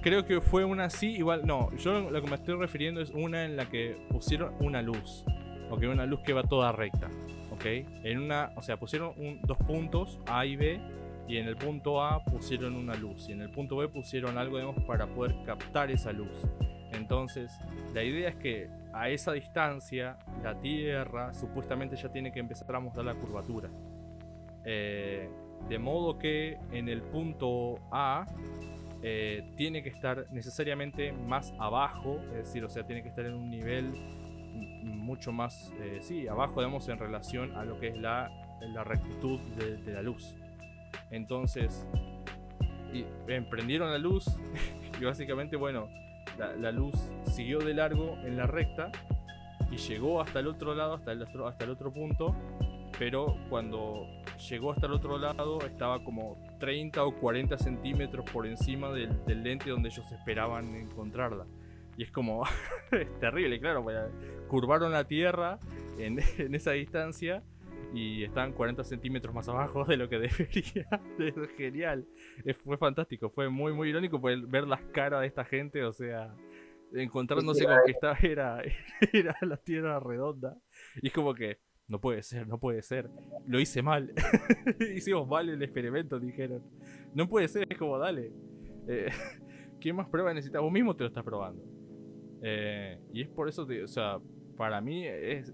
Creo que fue una así, igual no. Yo lo que me estoy refiriendo es una en la que pusieron una luz. Ok, una luz que va toda recta. Ok, o sea, pusieron dos puntos, A y B, y en el punto A pusieron una luz, y en el punto B pusieron algo, digamos, para poder captar esa luz. Entonces, la idea es que a esa distancia, la Tierra supuestamente ya tiene que empezar a mostrar la curvatura. De modo que en el punto A tiene que estar necesariamente más abajo, es decir, o sea, tiene que estar en un nivel mucho más, abajo, digamos, en relación a lo que es la rectitud de la luz. Entonces, prendieron la luz y básicamente, bueno, la luz siguió de largo en la recta y llegó hasta el otro lado, hasta el otro punto, pero cuando llegó hasta el otro lado estaba como 30 o 40 centímetros por encima del lente donde ellos esperaban encontrarla. Y es como, es terrible, claro, curvaron la Tierra en esa distancia y estaban 40 centímetros más abajo de lo que debería. Es genial, fue fantástico, fue muy muy irónico ver las caras de esta gente, o sea, encontrándose con que era la Tierra redonda. Y es como que, no puede ser, lo hice mal. Hicimos mal el experimento, dijeron. No puede ser, es como, dale. ¿Qué más pruebas necesitas? Vos mismo te lo estás probando. Y es por eso, o sea, para mí es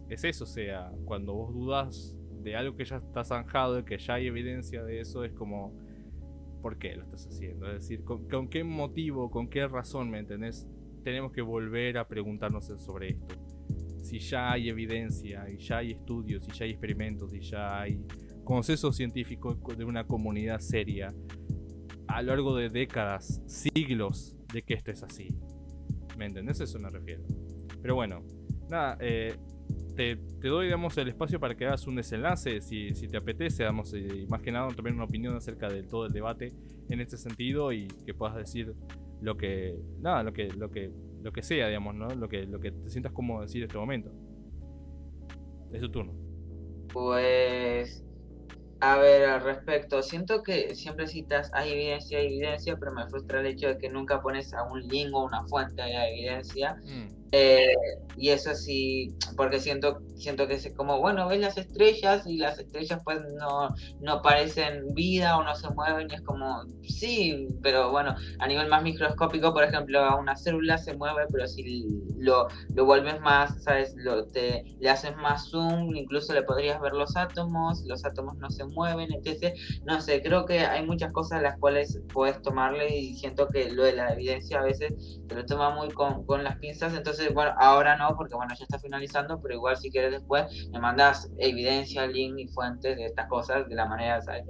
eso, o sea, cuando vos dudas de algo que ya está zanjado, de que ya hay evidencia de eso, es como, ¿por qué lo estás haciendo? Es decir, ¿con qué motivo, con qué razón, me entendés? Tenemos que volver a preguntarnos sobre esto. Si ya hay evidencia, y ya hay estudios, y ya hay experimentos, y ya hay consenso científico de una comunidad seria a lo largo de décadas, siglos, de que esto es así. ¿Me entendés? A eso me refiero. Pero bueno, nada, te doy, digamos, el espacio para que hagas un desenlace, si te apetece, digamos, más que nada también una opinión acerca de todo el debate en este sentido, y que puedas decir lo que sea, digamos, ¿no? Lo que te sientas cómodo decir en este momento. Es tu turno. Pues, a ver, al respecto, siento que siempre citas hay evidencia, pero me frustra el hecho de que nunca pones a un link o una fuente de la evidencia. Y eso sí, porque siento que es como, bueno, ves las estrellas y las estrellas pues no parecen vida o no se mueven, y es como, sí, pero bueno, a nivel más microscópico, por ejemplo, a una célula se mueve, pero si lo vuelves más, ¿sabes? Le haces más zoom, incluso le podrías ver los átomos no se mueven, entonces, no sé, creo que hay muchas cosas las cuales puedes tomarle, y siento que lo de la evidencia a veces te lo toma muy con las pinzas. Entonces, bueno, ahora no, porque bueno, ya está finalizando, pero igual si quieres después me mandas evidencia, link y fuentes de estas cosas de la manera, ¿sabes?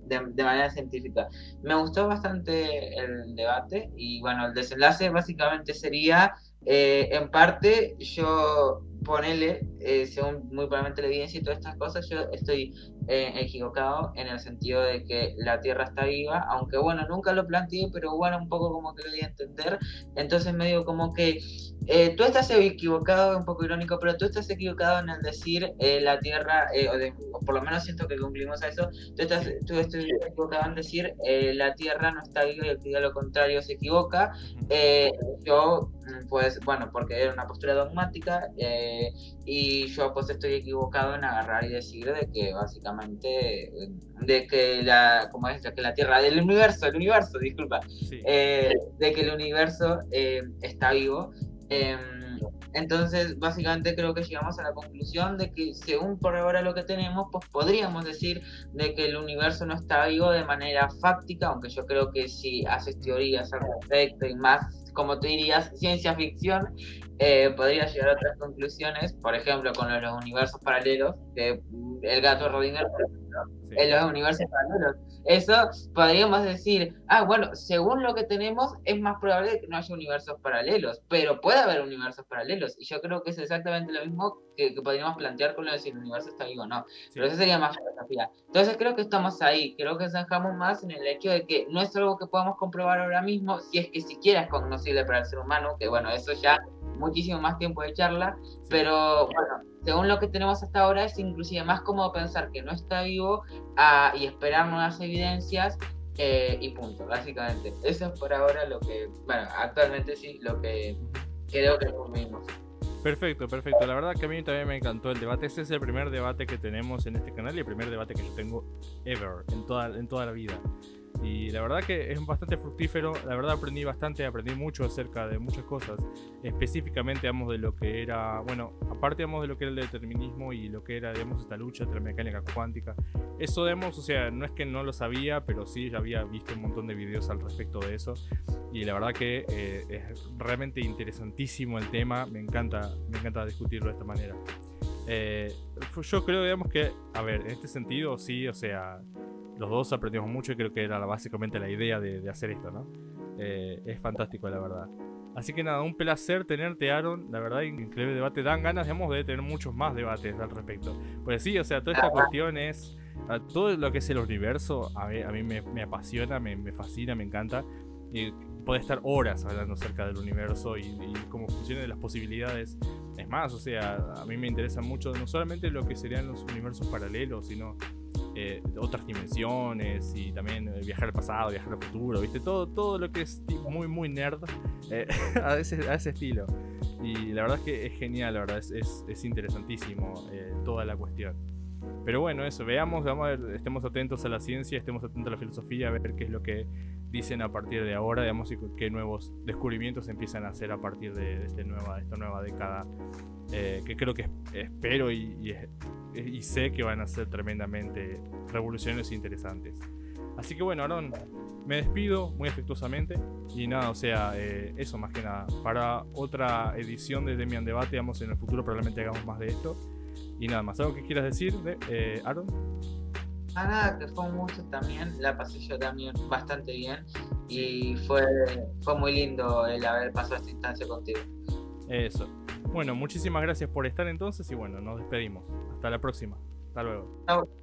De manera científica. Me gustó bastante el debate, y bueno, el desenlace básicamente sería, en parte, yo ponele, según muy probablemente la evidencia y todas estas cosas, yo estoy equivocado en el sentido de que la Tierra está viva, aunque bueno, nunca lo planteé, pero bueno, un poco como que lo di a entender. Entonces medio como que tú estás equivocado, un poco irónico, pero tú estás equivocado en el decir la Tierra, o por lo menos siento que cumplimos a eso, tú estás equivocado en decir la Tierra no está viva y el que diga lo contrario se equivoca. Yo, pues bueno, porque era una postura dogmática, y yo pues estoy equivocado en agarrar y decir de que básicamente, de que la, ¿cómo es? De que la Tierra, el universo, disculpa, Sí. de que el universo está vivo. Entonces, básicamente creo que llegamos a la conclusión de que según por ahora lo que tenemos, pues podríamos decir de que el universo no está vivo de manera fáctica, aunque yo creo que si haces teorías al respecto y más, como tú dirías, ciencia ficción, podría llegar a otras conclusiones, por ejemplo, con los universos paralelos, que el gato Schrödinger, en los universos paralelos. Eso podríamos decir, bueno, según lo que tenemos, es más probable que no haya universos paralelos, pero puede haber universos paralelos, y yo creo que es exactamente lo mismo que podríamos plantear con lo de si el universo está vivo o no, pero eso sería más filosofía. Entonces creo que estamos ahí, creo que zanjamos más en el hecho de que no es algo que podamos comprobar ahora mismo, si es que siquiera es cognoscible para el ser humano, que bueno, eso ya muchísimo más tiempo de charla, pero bueno, según lo que tenemos hasta ahora es inclusive más cómodo pensar que no está vivo y esperar nuevas evidencias y punto, básicamente. Eso es por ahora lo que, bueno, actualmente sí, lo que creo que concluimos. Perfecto. La verdad que a mí también me encantó el debate. Este es el primer debate que tenemos en este canal y el primer debate que yo tengo ever, en toda la vida. Y la verdad que es bastante fructífero. La verdad aprendí mucho acerca de muchas cosas. Específicamente, digamos, de lo que era, bueno, aparte, digamos, de lo que era el determinismo y lo que era, digamos, esta lucha entre la mecánica cuántica. Eso, digamos, o sea, no es que no lo sabía, pero sí ya había visto un montón de videos al respecto de eso. Y la verdad que es realmente interesantísimo el tema. Me encanta discutirlo de esta manera. Yo creo, digamos, que, a ver, en este sentido, sí, o sea, los dos aprendimos mucho y creo que era básicamente la idea de hacer esto, ¿no? Es fantástico, la verdad. Así que nada, un placer tenerte, Aaron. La verdad, increíble debate. Dan ganas, digamos, de tener muchos más debates al respecto. Pues sí, o sea, toda esta cuestión es... Todo lo que es el universo, a mí me apasiona, me fascina, me encanta. Y puede estar horas hablando acerca del universo y cómo funcionan las posibilidades. Es más, o sea, a mí me interesa mucho no solamente lo que serían los universos paralelos, sino otras dimensiones y también viajar al pasado, viajar al futuro, ¿viste? Todo lo que es muy nerd a ese estilo. Y la verdad es que es genial, la verdad, es interesantísimo toda la cuestión. Pero bueno, eso, vamos a ver, estemos atentos a la ciencia, estemos atentos a la filosofía, a ver qué es lo que dicen a partir de ahora, digamos, y qué nuevos descubrimientos empiezan a hacer a partir de esta nueva década, que creo que espero y sé que van a ser tremendamente revolucionarios e interesantes. Así que bueno, Aaron, me despido muy afectuosamente y nada, o sea, eso más que nada. Para otra edición de Demian Debate, digamos, en el futuro probablemente hagamos más de esto. Y nada más, ¿algo que quieras decir, Aaron? Nada, que fue un gusto también, la pasé yo también bastante bien y fue muy lindo el haber pasado esta instancia contigo. Eso. Bueno, muchísimas gracias por estar entonces y bueno, nos despedimos. Hasta la próxima. Hasta luego. Chao.